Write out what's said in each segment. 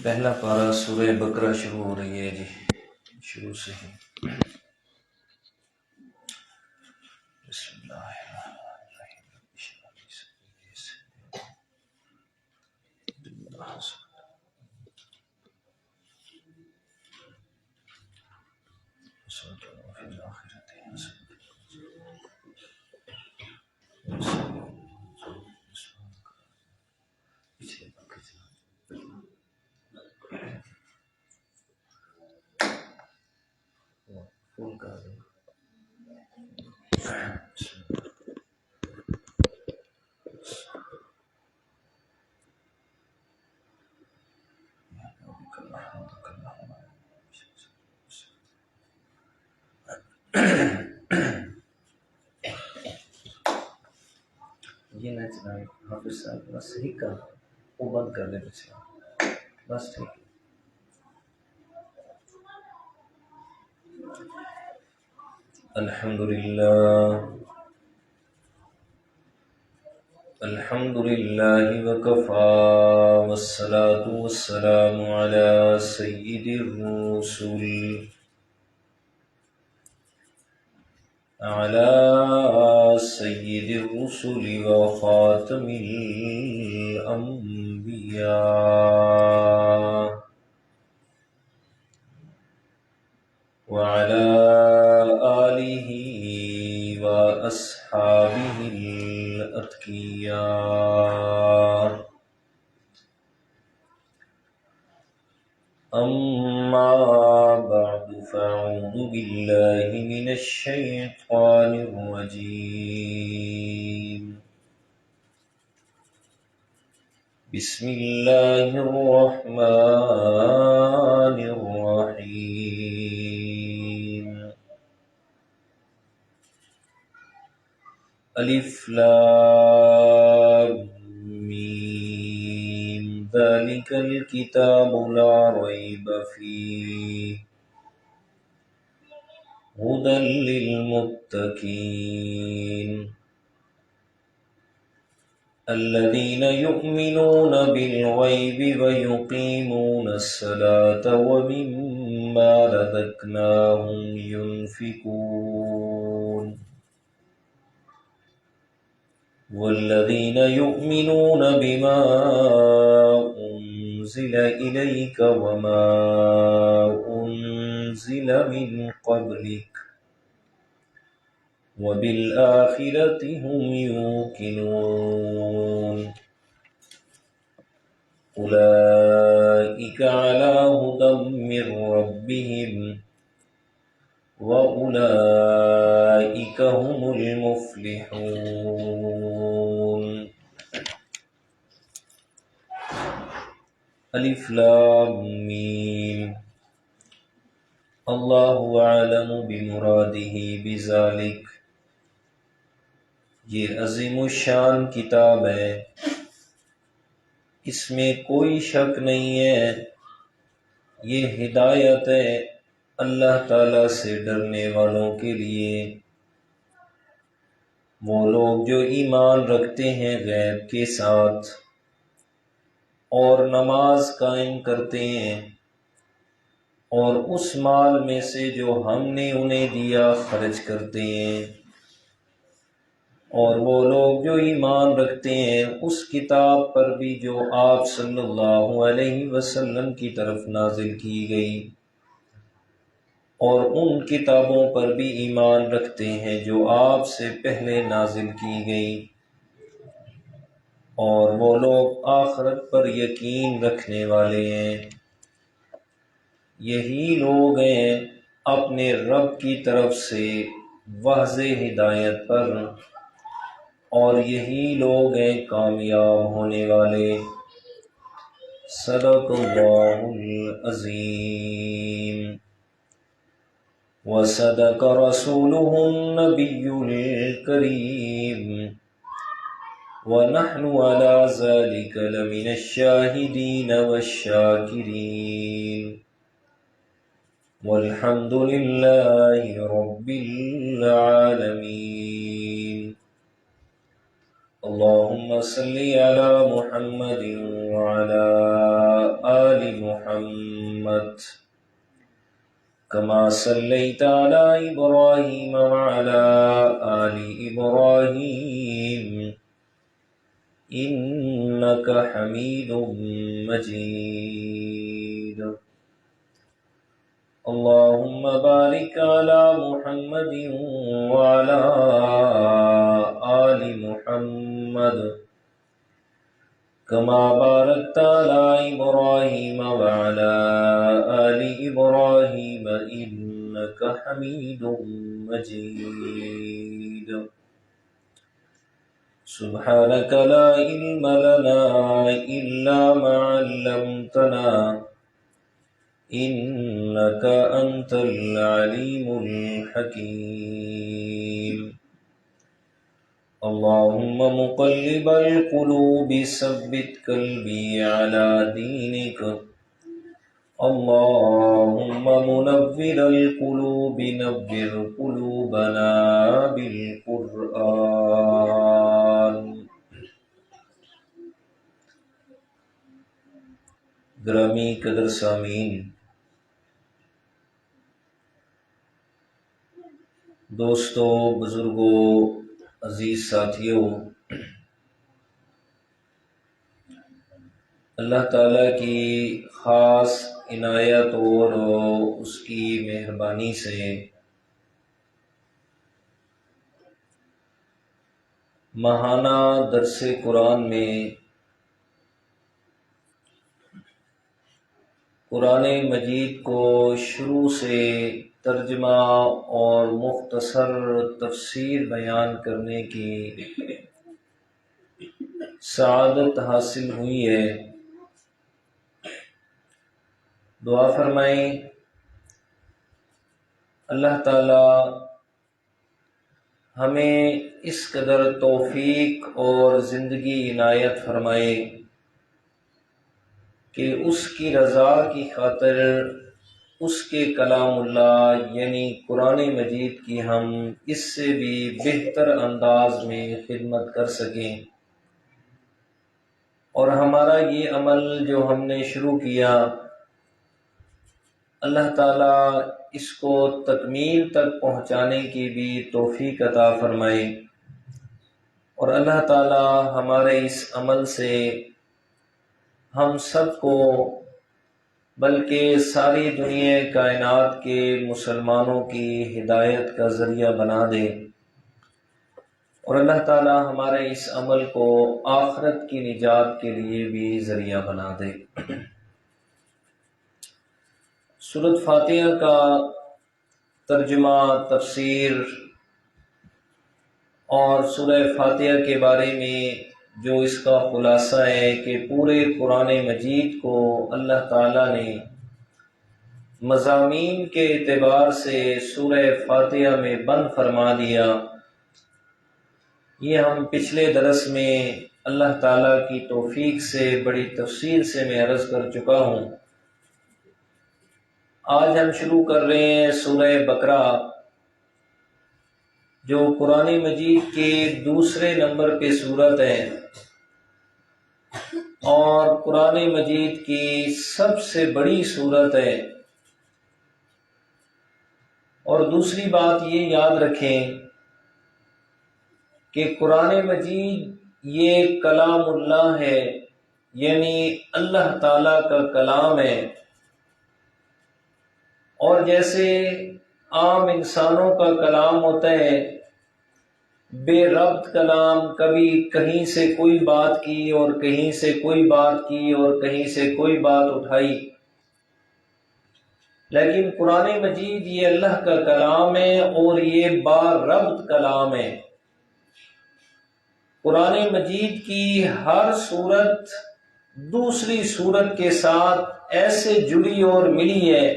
پہلا پارہ سورہ بقرہ شروع ہو رہی ہے جی، شروع سے ہی۔ بسم اللہ الرحمن الرحیم۔ فون کر دیں۔ یہ نہ چلائیں حافظ صاحب، بس صحیح کہا، وہ بند کر دیں پیچھے، بس ٹھیک ہے۔ الحمد لله وكفى والصلاة والسلام على سيد الرسل وخاتم الأنبياء وعلى آله وأصحابه الأتقياء، أما بعد فأعوذ بالله من الشيطان الرجيم، بسم الله الرحمن الرحيم، الف لام میم، ذلك الكتاب لا ريب فيه هدى للمتقين الذين يؤمنون بالغيب ويقيمون الصلاة ومما رزقناهم ينفقون والذين يؤمنون بما أنزل إليك وما أنزل من قبلك وبالآخرة هم يوقنون أولئك على هدى من ربهم وأولئك هم المفلحون۔ الف لام میم، اللہ اعلم بمرادہ بذالک، یہ عظیم الشان کتاب ہے، اس میں کوئی شک نہیں ہے، یہ ہدایت ہے اللہ تعالی سے ڈرنے والوں کے لیے، وہ لوگ جو ایمان رکھتے ہیں غیب کے ساتھ اور نماز قائم کرتے ہیں، اور اس مال میں سے جو ہم نے انہیں دیا خرچ کرتے ہیں، اور وہ لوگ جو ایمان رکھتے ہیں اس کتاب پر بھی جو آپ صلی اللہ علیہ وسلم کی طرف نازل کی گئی، اور ان کتابوں پر بھی ایمان رکھتے ہیں جو آپ سے پہلے نازل کی گئی، اور وہ لوگ آخرت پر یقین رکھنے والے ہیں، یہی لوگ ہیں اپنے رب کی طرف سے واضح ہدایت پر، اور یہی لوگ ہیں کامیاب ہونے والے۔ صدق اللہ العظیم وصدق رسوله النبی الکریم ونحن على ذلك لمن الشاہدین والشاکرین والحمد للہ رب العالمین۔ اللهم صل على محمد وعلى آل محمد كما صليت على إبراهيم وعلى آل إبراهيم إنك حميد مجيد. اللهم بارك على محمد وعلى آل محمد كما باركت على إبراهيم وعلى آل إبراهيم إنك حميد مجيد. سبحانك لا علم لنا إلا ما علمتنا إنك أنت العليم الحكيم. اللهم مقلب القلوب ثبت قلبي على دينك. اللهم منور القلوب نور قلوبنا بالقرآن. گرامی قدر سامعین، دوستوں، بزرگوں، عزیز ساتھیوں، اللہ تعالیٰ کی خاص عنایت اور اس کی مہربانی سے ماہانہ درس قرآن میں قرآن مجید کو شروع سے ترجمہ اور مختصر تفسیر بیان کرنے کی سعادت حاصل ہوئی ہے. دعا فرمائیں اللہ تعالی ہمیں اس قدر توفیق اور زندگی عنایت فرمائے کہ اس کی رضا کی خاطر اس کے کلام اللہ یعنی قرآن مجید کی ہم اس سے بھی بہتر انداز میں خدمت کر سکیں، اور ہمارا یہ عمل جو ہم نے شروع کیا اللہ تعالیٰ اس کو تکمیل تک پہنچانے کی بھی توفیق عطا فرمائے، اور اللہ تعالیٰ ہمارے اس عمل سے ہم سب کو بلکہ ساری دنیا کائنات کے مسلمانوں کی ہدایت کا ذریعہ بنا دے، اور اللہ تعالیٰ ہمارے اس عمل کو آخرت کی نجات کے لیے بھی ذریعہ بنا دے. سورۃ فاتحہ کا ترجمہ، تفسیر اور سورہ فاتحہ کے بارے میں جو اس کا خلاصہ ہے کہ پورے قرآن مجید کو اللہ تعالیٰ نے مضامین کے اعتبار سے سورہ فاتحہ میں بند فرما دیا. یہ ہم پچھلے درس میں اللہ تعالیٰ کی توفیق سے بڑی تفصیل سے میں عرض کر چکا ہوں. آج ہم شروع کر رہے ہیں سورہ بقرہ، جو قرآن مجید کے دوسرے نمبر پہ سورت ہے اور قرآن مجید کی سب سے بڑی سورت ہے. اور دوسری بات یہ یاد رکھیں کہ قرآن مجید یہ کلام اللہ ہے، یعنی اللہ تعالیٰ کا کلام ہے. اور جیسے عام انسانوں کا کلام ہوتا ہے بے ربط کلام، کبھی کہیں سے کوئی بات کی اور کہیں سے کوئی بات کی اور کہیں سے کوئی بات اٹھائی، لیکن قرآن مجید یہ اللہ کا کلام ہے اور یہ با ربط کلام ہے. قرآن مجید کی ہر صورت دوسری صورت کے ساتھ ایسے جڑی اور ملی ہے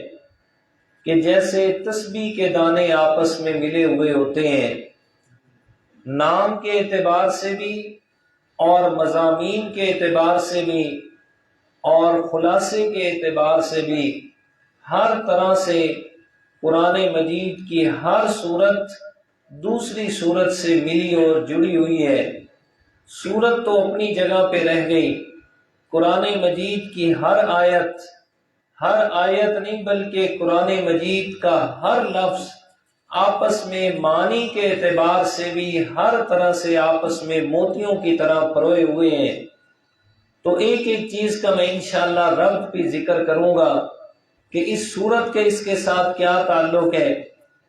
کہ جیسے تسبیح کے دانے آپس میں ملے ہوئے ہوتے ہیں، نام کے اعتبار سے بھی اور مضامین کے اعتبار سے بھی اور خلاصے کے اعتبار سے بھی. ہر طرح سے قرآن مجید کی ہر صورت دوسری صورت سے ملی اور جڑی ہوئی ہے. سورت تو اپنی جگہ پہ رہ گئی، قرآن مجید کی ہر آیت نہیں بلکہ قرآن مجید کا ہر لفظ آپس میں معنی کے اعتبار سے بھی ہر طرح سے آپس میں موتیوں کی طرح پروئے ہوئے ہیں۔ تو ایک ایک چیز کا میں انشاءاللہ ربط بھی ذکر کروں گا کہ اس سورت کے اس کے ساتھ کیا تعلق ہے،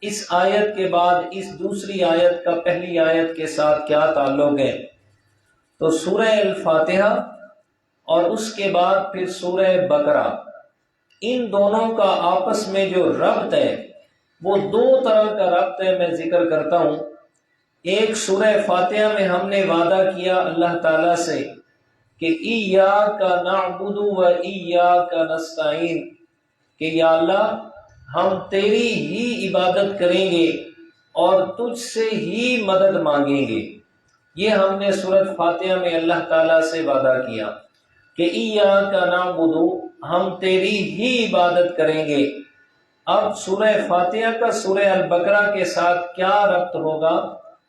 اس آیت کے بعد اس دوسری آیت کا پہلی آیت کے ساتھ کیا تعلق ہے۔ تو سورہ الفاتحہ اور اس کے بعد پھر سورہ بقرہ، ان دونوں کا آپس میں جو ربط ہے وہ دو طرح کا ربط ہے، میں ذکر کرتا ہوں۔ ایک سورہ فاتحہ میں ہم نے وعدہ کیا اللہ تعالیٰ سے کہ ایاک نعبد و ایاک نستعین، کہ یا اللہ ہم تیری ہی عبادت کریں گے اور تجھ سے ہی مدد مانگیں گے۔ یہ ہم نے سورۃ فاتحہ میں اللہ تعالیٰ سے وعدہ کیا کہ ایاک نعبد، ہم تیری ہی عبادت کریں گے۔ اب سورہ فاتحہ کا سورہ البقرہ کے ساتھ کیا ربط ہوگا؟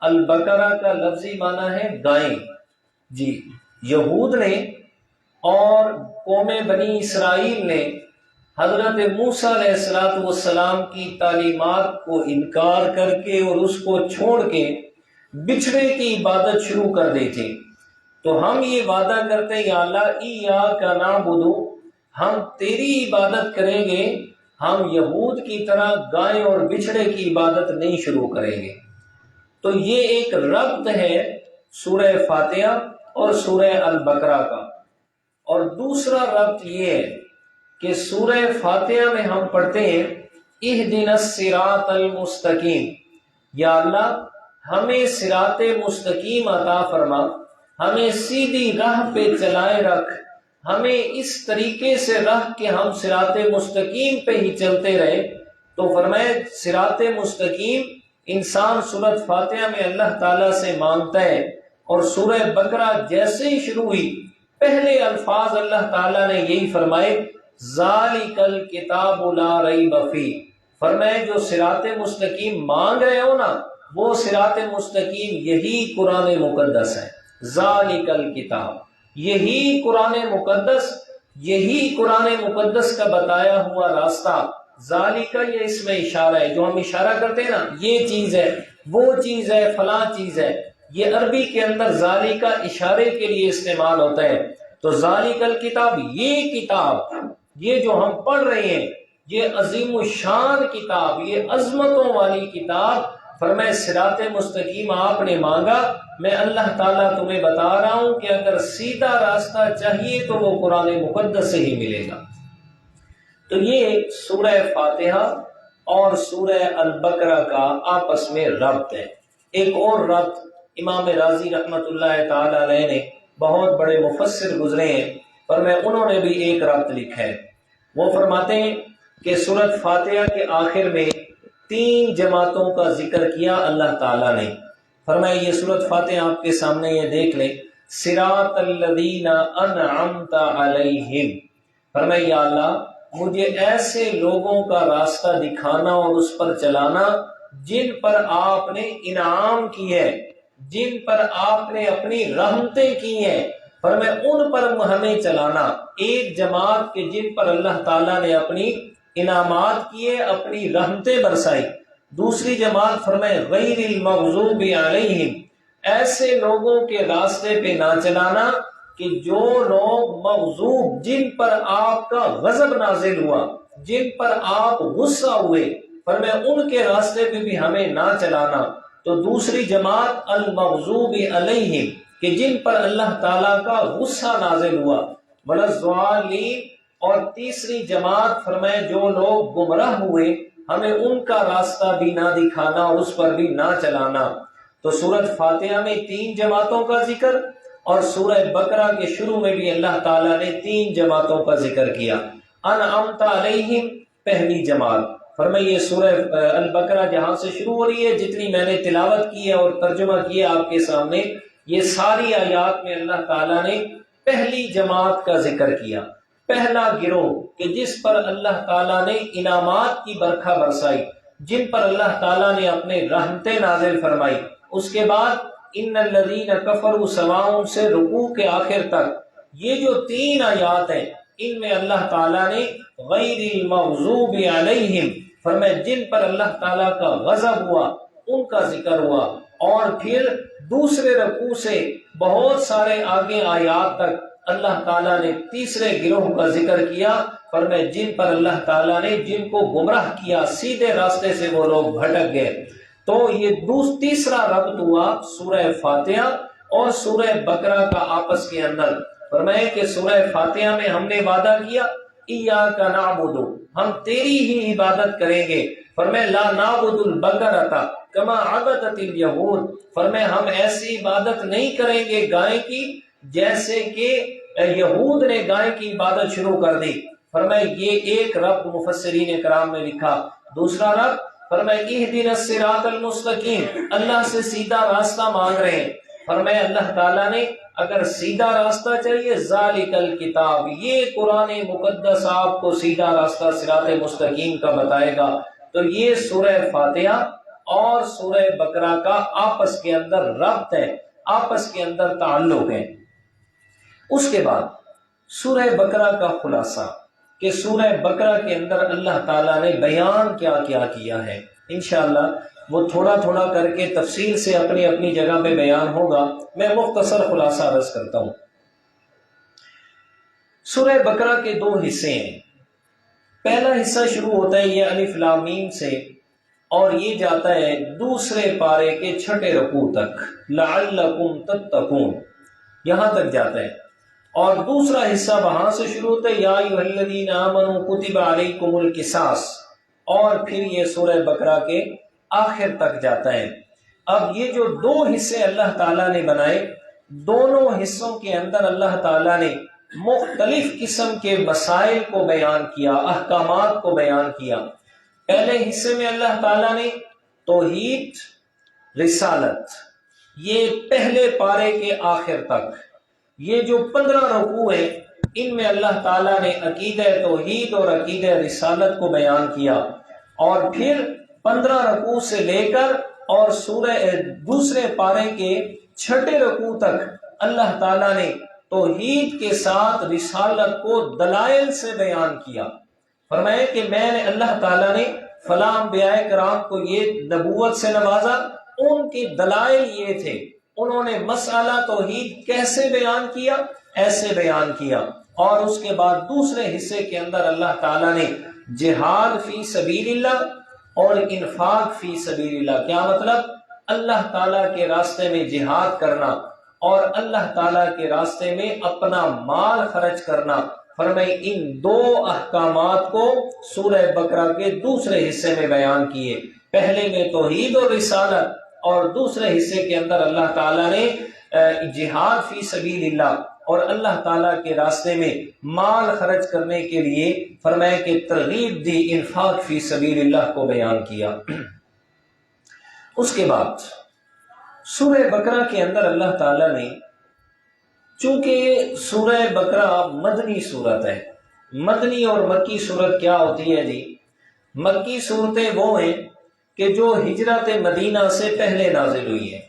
البقرہ کا لفظی معنی ہے گائیں۔ جی، یہود نے اور قوم بنی اسرائیل نے حضرت موسیٰ علیہ السلام کی تعلیمات کو انکار کر کے اور اس کو چھوڑ کے بچھڑے کی عبادت شروع کر دی تھی۔ تو ہم یہ وعدہ کرتے ہیں یا اللہ ایاک نعبد، ہم تیری عبادت کریں گے، ہم یہود کی طرح گائے اور بچھڑے کی عبادت نہیں شروع کریں گے۔ تو یہ ایک ربط ہے سورہ فاتحہ اور سورہ البقرہ کا۔ اور دوسرا ربط یہ ہے کہ سورہ فاتحہ میں ہم پڑھتے ہیں اہدنا الصراط المستقیم، یا اللہ ہمیں صراط مستقیم عطا فرما، ہمیں سیدھی راہ پہ چلائے رکھ، ہمیں اس طریقے سے رکھ کہ ہم صراط مستقیم پہ ہی چلتے رہے۔ تو فرمائے صراط مستقیم انسان سورۃ فاتحہ میں اللہ تعالیٰ سے مانگتا ہے، اور سورہ بقرہ جیسے ہی شروع ہوئی پہلے الفاظ اللہ تعالیٰ نے یہی فرمائے ذالک الکتاب لا ریب فیہ، فرمائے جو صراط مستقیم مانگ رہے ہو نا، وہ صراط مستقیم یہی قرآن مقدس ہے۔ ذالک الکتاب، یہی قرآن مقدس کا بتایا ہوا راستہ۔ ذالک یہ اس میں اشارہ ہے، جو ہم اشارہ کرتے ہیں نا، یہ چیز ہے، وہ چیز ہے، فلاں چیز ہے، یہ عربی کے اندر ذالک اشارے کے لیے استعمال ہوتا ہے۔ تو ذالک الکتاب، یہ کتاب، یہ جو ہم پڑھ رہے ہیں، یہ عظیم الشان کتاب، یہ عظمتوں والی کتاب، فرمائے صراط مستقیم آپ نے مانگا، میں اللہ تعالیٰ تمہیں بتا رہا ہوں کہ اگر سیدھا راستہ چاہیے تو وہ قرآن مقدس سے ہی ملے گا۔ تو یہ سورہ فاتحہ اور سورہ البقرہ کا آپس میں ربط ہے۔ ایک اور ربط امام راضی رحمت اللہ تعالی علیہ نے، بہت بڑے مفسر گزرے ہیں، پر میں انہوں نے بھی ایک ربط لکھا ہے۔ وہ فرماتے ہیں کہ سورۃ فاتحہ کے آخر میں 3 جماعتوں کا ذکر کیا اللہ تعالیٰ نے۔ فرمایا یہ سورۃ فاتحہ آپ کے سامنے یہ دیکھ لیں، صراط الذین انعمت علیہم، فرمایا یا اللہ مجھے ایسے لوگوں کا راستہ دکھانا اور اس پر چلانا جن پر آپ نے انعام کی ہے، جن پر آپ نے اپنی رحمتیں کی ہیں، فرمایا ان پر ہمیں چلانا۔ ایک جماعت کے جن پر اللہ تعالیٰ نے اپنی انعامات کیے، اپنی رحمتیں برسائی۔ دوسری جماعت فرمائے غیر المغضوب علیہم، ایسے لوگوں کے راستے پہ نہ چلانا کہ جو لوگ مغضوب، جن پر آپ کا غضب نازل ہوا، جن پر آپ غصہ ہوئے، فرمایا ان کے راستے پہ بھی ہمیں نہ چلانا۔ تو دوسری جماعت المغضوب علیہم، کہ جن پر اللہ تعالیٰ کا غصہ نازل ہوا، والضالین، اور تیسری جماعت فرمائے جو لوگ گمراہ ہوئے، ہمیں ان کا راستہ بھی نہ دکھانا اور اس پر بھی نہ چلانا۔ تو سورۃ فاتحہ میں 3 جماعتوں کا ذکر، اور سورہ بقرہ کے شروع میں بھی اللہ تعالیٰ نے 3 جماعتوں کا ذکر کیا۔ انعمت علیہم پہلی جماعت، فرمائے یہ سورہ البقرہ جہاں سے شروع ہو رہی ہے، جتنی میں نے تلاوت کی ہے اور ترجمہ کیا آپ کے سامنے، یہ ساری آیات میں اللہ تعالیٰ نے پہلی جماعت کا ذکر کیا، پہلا گروہ کہ جس پر اللہ تعالیٰ نے انعامات کی برکھا برسائی، جن پر اللہ تعالیٰ نے اپنے رحمتیں نازل فرمائی۔ اس کے بعد ان الذین کفروا سواء سے رکوع کے آخر تک یہ جو 3 آیات ہیں ان میں اللہ تعالیٰ نے غیر المغضوب علیہم فرمایا جن پر اللہ تعالیٰ کا غضب ہوا ان کا ذکر ہوا، اور پھر دوسرے رکوع سے بہت سارے آگے آیات تک اللہ تعالیٰ نے تیسرے گروہ کا ذکر کیا، فرمایا جن پر اللہ تعالیٰ نے جن کو گمراہ کیا، سیدھے راستے سے وہ لوگ بھٹک گئے۔ تو یہ تیسرا ربط ہوا سورہ فاتحہ اور سورہ بقرہ کا آپس کے اندر۔ فرمایا کہ سورہ فاتحہ میں ہم نے وعدہ کیا ایاک نعبد، ہم تیری ہی عبادت کریں گے۔ فرمایا لا نعبد البقرۃ کما عبدت الیہود، فرمایا ہم ایسی عبادت نہیں کریں گے گائے کی جیسے کہ یہود نے گائے کی عبادت شروع کر دی۔ فرمایا یہ ایک رب مفسرین کرام نے لکھا۔ دوسرا رب فرمایا اہدنا الصراط المستقیم، اللہ سے سیدھا راستہ مانگ رہے ہیں۔ فرمایا اللہ تعالیٰ نے اگر سیدھا راستہ چاہیے ذالک الکتاب، یہ قرآن مقدس آپ کو سیدھا راستہ صراط مستقیم کا بتائے گا۔ تو یہ سورہ فاتحہ اور سورہ بقرہ کا آپس کے اندر ربط ہے، آپس کے اندر تعلق ہے۔ اس کے بعد سورہ بقرہ کا خلاصہ کہ سورہ بقرہ کے اندر اللہ تعالیٰ نے بیان کیا کیا کیا ہے، انشاءاللہ وہ تھوڑا تھوڑا کر کے تفصیل سے اپنی اپنی جگہ پہ بیان ہوگا، میں مختصر خلاصہ عرض کرتا ہوں۔ سورہ بقرہ کے 2 حصے ہیں۔ پہلا حصہ شروع ہوتا ہے یہ الف لام میم سے، اور یہ جاتا ہے دوسرے پارے کے 6 رکوع تک، لعلکم تتقون یہاں تک جاتا ہے۔ اور دوسرا حصہ وہاں سے شروع ہوتا ہے یا ایھا الذین آمنوا کتب علیکم القصاص، اور پھر یہ سورہ بقرہ کے آخر تک جاتا ہے۔ اب یہ جو 2 حصے اللہ تعالیٰ نے بنائے، دونوں حصوں کے اندر اللہ تعالیٰ نے مختلف قسم کے مسائل کو بیان کیا، احکامات کو بیان کیا۔ پہلے حصے میں اللہ تعالیٰ نے توحید، رسالت، یہ پہلے پارے کے آخر تک یہ جو 15 رکوع ہیں ان میں اللہ تعالیٰ نے عقیدہ توحید اور عقیدہ رسالت کو بیان کیا، اور پھر 15 رکوع سے لے کر اور دوسرے پارے کے 6 رکوع تک اللہ تعالیٰ نے توحید کے ساتھ رسالت کو دلائل سے بیان کیا۔ فرمایا کہ میں نے اللہ تعالیٰ نے فلاں انبیاء کرام کو یہ نبوت سے نوازا، ان کے دلائل یہ تھے، انہوں نے مسئلہ توحید کیسے بیان کیا، ایسے بیان کیا۔ اور اس کے بعد دوسرے حصے کے اندر اللہ تعالیٰ نے جہاد فی سبیل اللہ اور انفاق فی سبیل اللہ، کیا مطلب؟ اللہ تعالیٰ کے راستے میں جہاد کرنا اور اللہ تعالیٰ کے راستے میں اپنا مال خرچ کرنا۔ فرمائے ان 2 احکامات کو سورہ بقرہ کے دوسرے حصے میں بیان کیے، پہلے میں توحید اور رسالت، اور دوسرے حصے کے اندر اللہ تعالیٰ نے جہاد فی سبیل اللہ اور اللہ تعالیٰ کے راستے میں مال خرچ کرنے کے لیے فرمایا کہ ترغیب دی، انفاق فی سبیل اللہ کو بیان کیا۔ اس کے بعد سورہ بقرہ کے اندر اللہ تعالیٰ نے، چونکہ سورہ بقرہ مدنی صورت ہے، مدنی اور مکی صورت کیا ہوتی ہے جی؟ مکی صورتیں وہ ہیں کہ جو ہجرت مدینہ سے پہلے نازل ہوئی ہیں،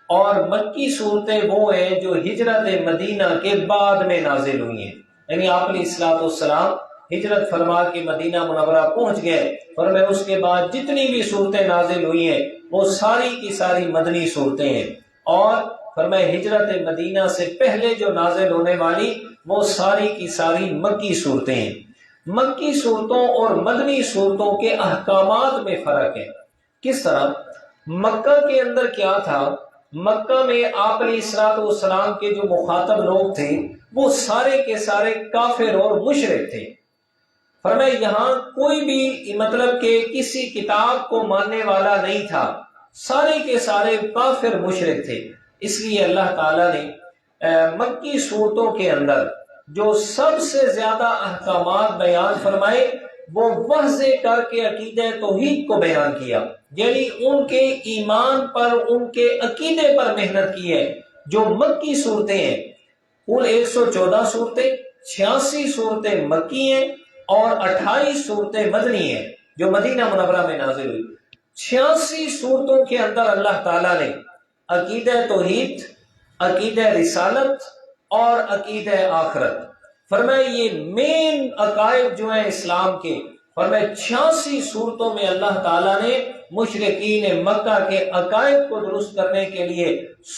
اور مکی صورتیں وہ ہیں جو ہجرت مدینہ کے بعد میں نازل ہوئی ہیں، یعنی آپ علیہ الصلوۃ والسلام ہجرت فرما کے مدینہ منورہ پہنچ گئے، اور اس کے بعد جتنی بھی صورتیں نازل ہوئی ہیں وہ ساری کی ساری مدنی صورتیں ہیں، اور فرمایا ہجرت مدینہ سے پہلے جو نازل ہونے والی وہ ساری کی ساری مکی صورتیں ہیں۔ مکی صورتوں اور مدنی صورتوں کے احکامات میں فرق ہے۔ کس طرح؟ مکہ کے اندر کیا تھا؟ مکہ میں آپ علیہ الصلوۃ والسلام کے جو مخاطب لوگ تھے وہ سارے کے سارے کافر اور مشرک تھے۔ فرمایا یہاں کوئی بھی مطلب کہ کسی کتاب کو ماننے والا نہیں تھا، سارے کے سارے کافر مشرک تھے۔ اس لیے اللہ تعالیٰ نے مکی صورتوں کے اندر جو سب سے زیادہ احکامات بیان فرمائے وہ واضح کر کے عقیدہ توحید کو بیان کیا، یعنی ان کے ایمان پر، ان کے عقیدے پر محنت کی ہے۔ جو مکی صورتیں ہیں کل 114 صورتیں، 86 صورتیں مکی ہیں اور 28 صورتیں مدنی ہیں جو مدینہ منورہ میں نازل ہوئی۔ 86 صورتوں کے اندر اللہ تعالیٰ نے عقیدہ توحید، عقیدہ رسالت اور عقیدہ آخرت۔ فرمایا یہ مین عقائد جو ہیں اسلام کے، فرمایا 86 صورتوں میں اللہ تعالیٰ نے مشرکین مکہ کے عقائد کو درست کرنے کے لیے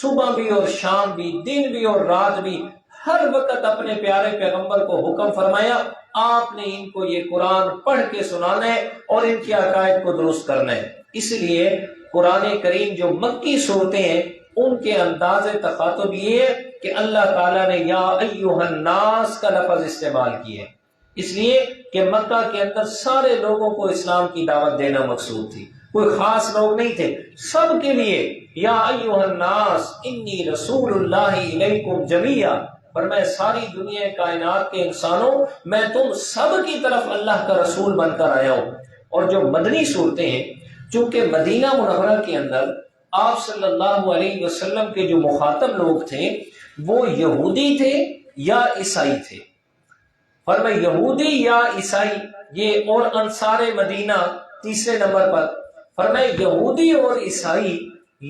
صبح بھی اور شام بھی، دن بھی اور رات بھی، ہر وقت اپنے پیارے پیغمبر کو حکم فرمایا آپ نے ان کو یہ قرآن پڑھ کے سنانا ہے اور ان کے عقائد کو درست کرنا ہے۔ اس لیے قرآن کریم جو مکی صورتیں ہیں ان کے انداز تخاطب یہ ہے کہ اللہ تعالیٰ نے یا ایھا الناس کا لفظ استعمال کیا ہے، اس لیے کہ مکہ کے اندر سارے لوگوں کو اسلام کی دعوت دینا مقصود تھی، کوئی خاص لوگ نہیں تھے، سب کے لیے یا ایھا الناس انی رسول اللہ الیکم جمیعا، فرمایا ساری دنیا کائنات کے انسانوں میں تم سب کی طرف اللہ کا رسول بن کر آیا ہوں۔ اور جو مدنی صورتیں ہیں، چونکہ مدینہ منورہ کے اندر آپ صلی اللہ علیہ وسلم کے جو مخاطب لوگ تھے وہ یہودی تھے یا عیسائی تھے، فرمایا یہودی یا عیسائی، یہ اور انصار مدینہ تیسرے نمبر پر، فرمایا یہودی اور عیسائی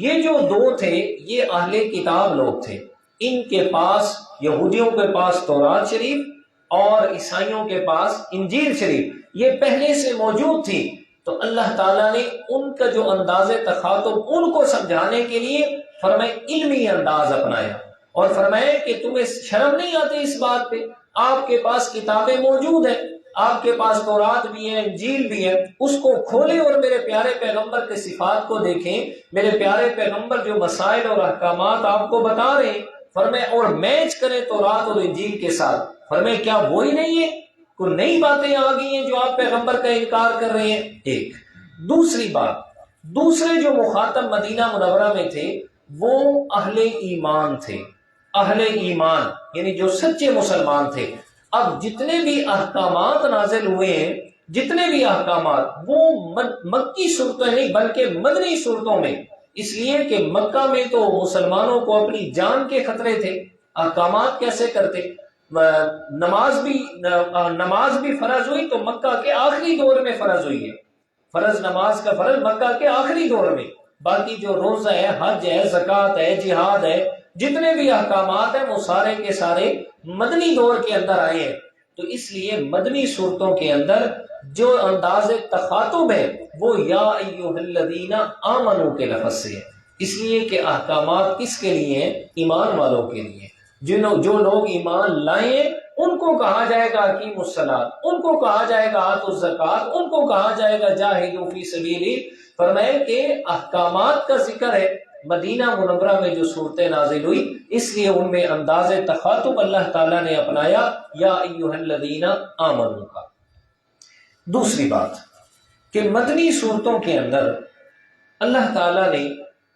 یہ جو دو تھے یہ اہل کتاب لوگ تھے، ان کے پاس، یہودیوں کے پاس تورات شریف اور عیسائیوں کے پاس انجیل شریف یہ پہلے سے موجود تھی، تو اللہ تعالیٰ نے ان کا جو انداز تخاطب ان کو سمجھانے کے لیے فرمایا علمی انداز اپنایا اور فرمایا کہ تمہیں شرم نہیں آتی اس بات پہ، آپ کے پاس کتابیں موجود ہیں، آپ کے پاس تورات بھی ہے، انجیل بھی ہے، اس کو کھولیں اور میرے پیارے پیغمبر کے صفات کو دیکھیں، میرے پیارے پیغمبر جو مسائل اور احکامات آپ کو بتا رہے ہیں، فرمایا اور میچ کریں تورات اور انجیل کے ساتھ، فرمایا کیا وہی نہیں ہے، کوئی نئی باتیں آ گئی ہیں جو آپ پیغمبر کا انکار کر رہے ہیں؟ ایک دوسری بات، دوسرے جو مخاطب مدینہ منورہ میں تھے وہ اہل ایمان تھے، اہل ایمان یعنی جو سچے مسلمان تھے۔ اب جتنے بھی احکامات نازل ہوئے ہیں، جتنے بھی احکامات وہ مکی صورتیں نہیں بلکہ مدنی صورتوں میں، اس لیے کہ مکہ میں تو مسلمانوں کو اپنی جان کے خطرے تھے، احکامات کیسے کرتے، نماز بھی فرض ہوئی تو مکہ کے آخری دور میں فرض ہوئی ہے، فرض نماز کا فرض مکہ کے آخری دور میں، باقی جو روزہ ہے، حج ہے، زکوٰۃ ہے، جہاد ہے، جتنے بھی احکامات ہیں وہ سارے کے سارے مدنی دور کے اندر آئے ہیں۔ تو اس لیے مدنی صورتوں کے اندر جو انداز تخاطب ہے وہ یا ایھا الذین آمنوا کے لفظ سے ہے، اس لیے کہ احکامات کس کے لیے ہیں؟ ایمان والوں کے لیے، جو لوگ ایمان لائیں ان کو کہا جائے گا اقیموا الصلاۃ، ان کو کہا جائے گا آتوا الزکوٰۃ، ان کو کہا جائے گا جاہدوا فی سبیلی۔ فرمائے کہ احکامات کا ذکر ہے مدینہ منورہ میں جو صورتیں نازل ہوئی، اس لیے ان میں انداز تخاطب اللہ تعالیٰ نے اپنایا یا ایھا الذین آمنوا کا۔ دوسری بات کہ مدنی صورتوں کے اندر اللہ تعالیٰ نے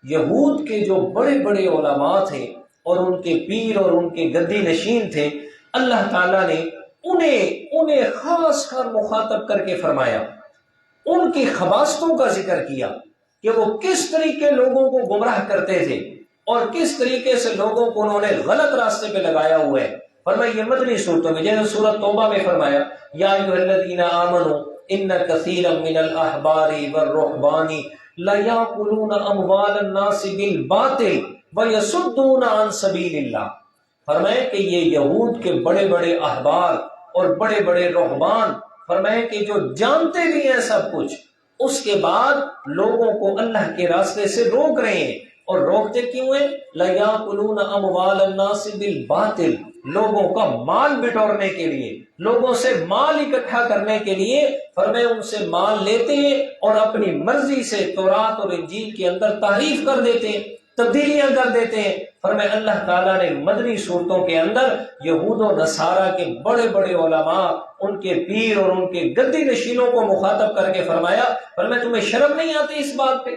یہود کے جو بڑے بڑے علماء تھے اور ان کے پیر اور ان کے گدی نشین تھے، اللہ تعالیٰ نے انہیں خاص کر مخاطب کر کے فرمایا، ان کی خباثتوں کا ذکر کیا کہ وہ کس طریقے لوگوں کو گمراہ کرتے تھے اور کس طریقے سے لوگوں کو انہوں نے غلط راستے پہ لگایا ہوا ہے۔ فرمایا یہ مدنی صورتوں میں، جیسے سورۃ توبہ میں فرمایا یا ایھا الذین آمنوا ان کثیرا من الاحبار والرہبان لیاکلون اموال الناس بالباطل ویصدون عن سبیل اللہ۔ فرمایا کہ یہ یہود کے بڑے بڑے احبار اور بڑے بڑے رہبان، فرمایا کہ جو جانتے بھی ہیں سب کچھ، اس کے بعد لوگوں کو اللہ کے راستے سے روک رہے ہیں، اور روکتے کیوں ہیں؟ لیاکلون اموال الناس بالباطل، لوگوں کا مال بٹورنے کے لیے، لوگوں سے مال اکٹھا کرنے کے لیے، فرمایا ان سے مال لیتے ہیں اور اپنی مرضی سے تورات اور انجیل کے اندر تحریف کر دیتے ہیں، تبدیلیاں کر دیتے ہیں۔ فرمایا اللہ تعالیٰ نے مدنی صورتوں کے اندر یہود و نصارہ کے بڑے بڑے علماء، ان کے پیر اور ان کے گدی نشینوں کو مخاطب کر کے فرمایا تمہیں شرم نہیں آتی اس بات پہ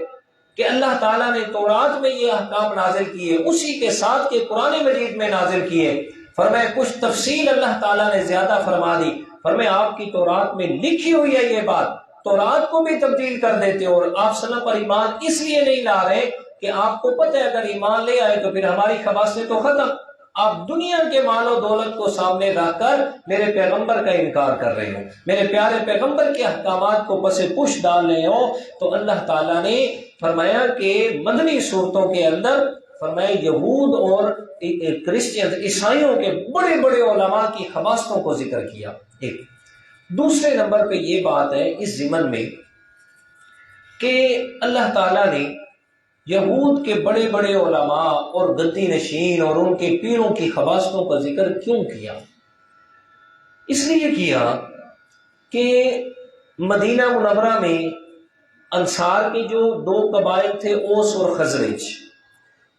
کہ اللہ تعالیٰ نے تورات میں یہ احکام نازل کیے، اسی کے ساتھ کہ قرآن مجید میں نازل کیے۔ فرمایا کچھ تفصیل اللہ تعالیٰ نے زیادہ فرما دی، فرمایا آپ کی تورات میں لکھی ہوئی ہے یہ بات، تورات کو بھی تبدیل کر دیتے اور آپ صلی اللہ علیہ وسلم پر ایمان اس لیے نہیں لا رہے کہ آپ کو پتہ ہے اگر ایمان لے آئے تو پھر ہماری خباثتیں تو ختم، آپ دنیا کے مال و دولت کو سامنے رکھ کر میرے پیغمبر کا انکار کر رہے ہو، میرے پیارے پیغمبر کے احکامات کو پس پش ڈال رہے ہو، تو اللہ تعالیٰ نے فرمایا کہ مدنی صورتوں کے اندر فرمایا یہود اور کرسچن عیسائیوں کے بڑے بڑے علماء کی خباثتوں کو ذکر کیا۔ ایک دوسرے نمبر پہ یہ بات ہے اس ضمن میں کہ اللہ تعالیٰ نے یہود کے بڑے بڑے علماء اور گدی نشین اور ان کے پیروں کی خباثتوں کا ذکر کیوں کیا؟ اس لیے کیا کہ مدینہ منورہ میں انصار کے جو دو قبائل تھے اوس اور خزرج،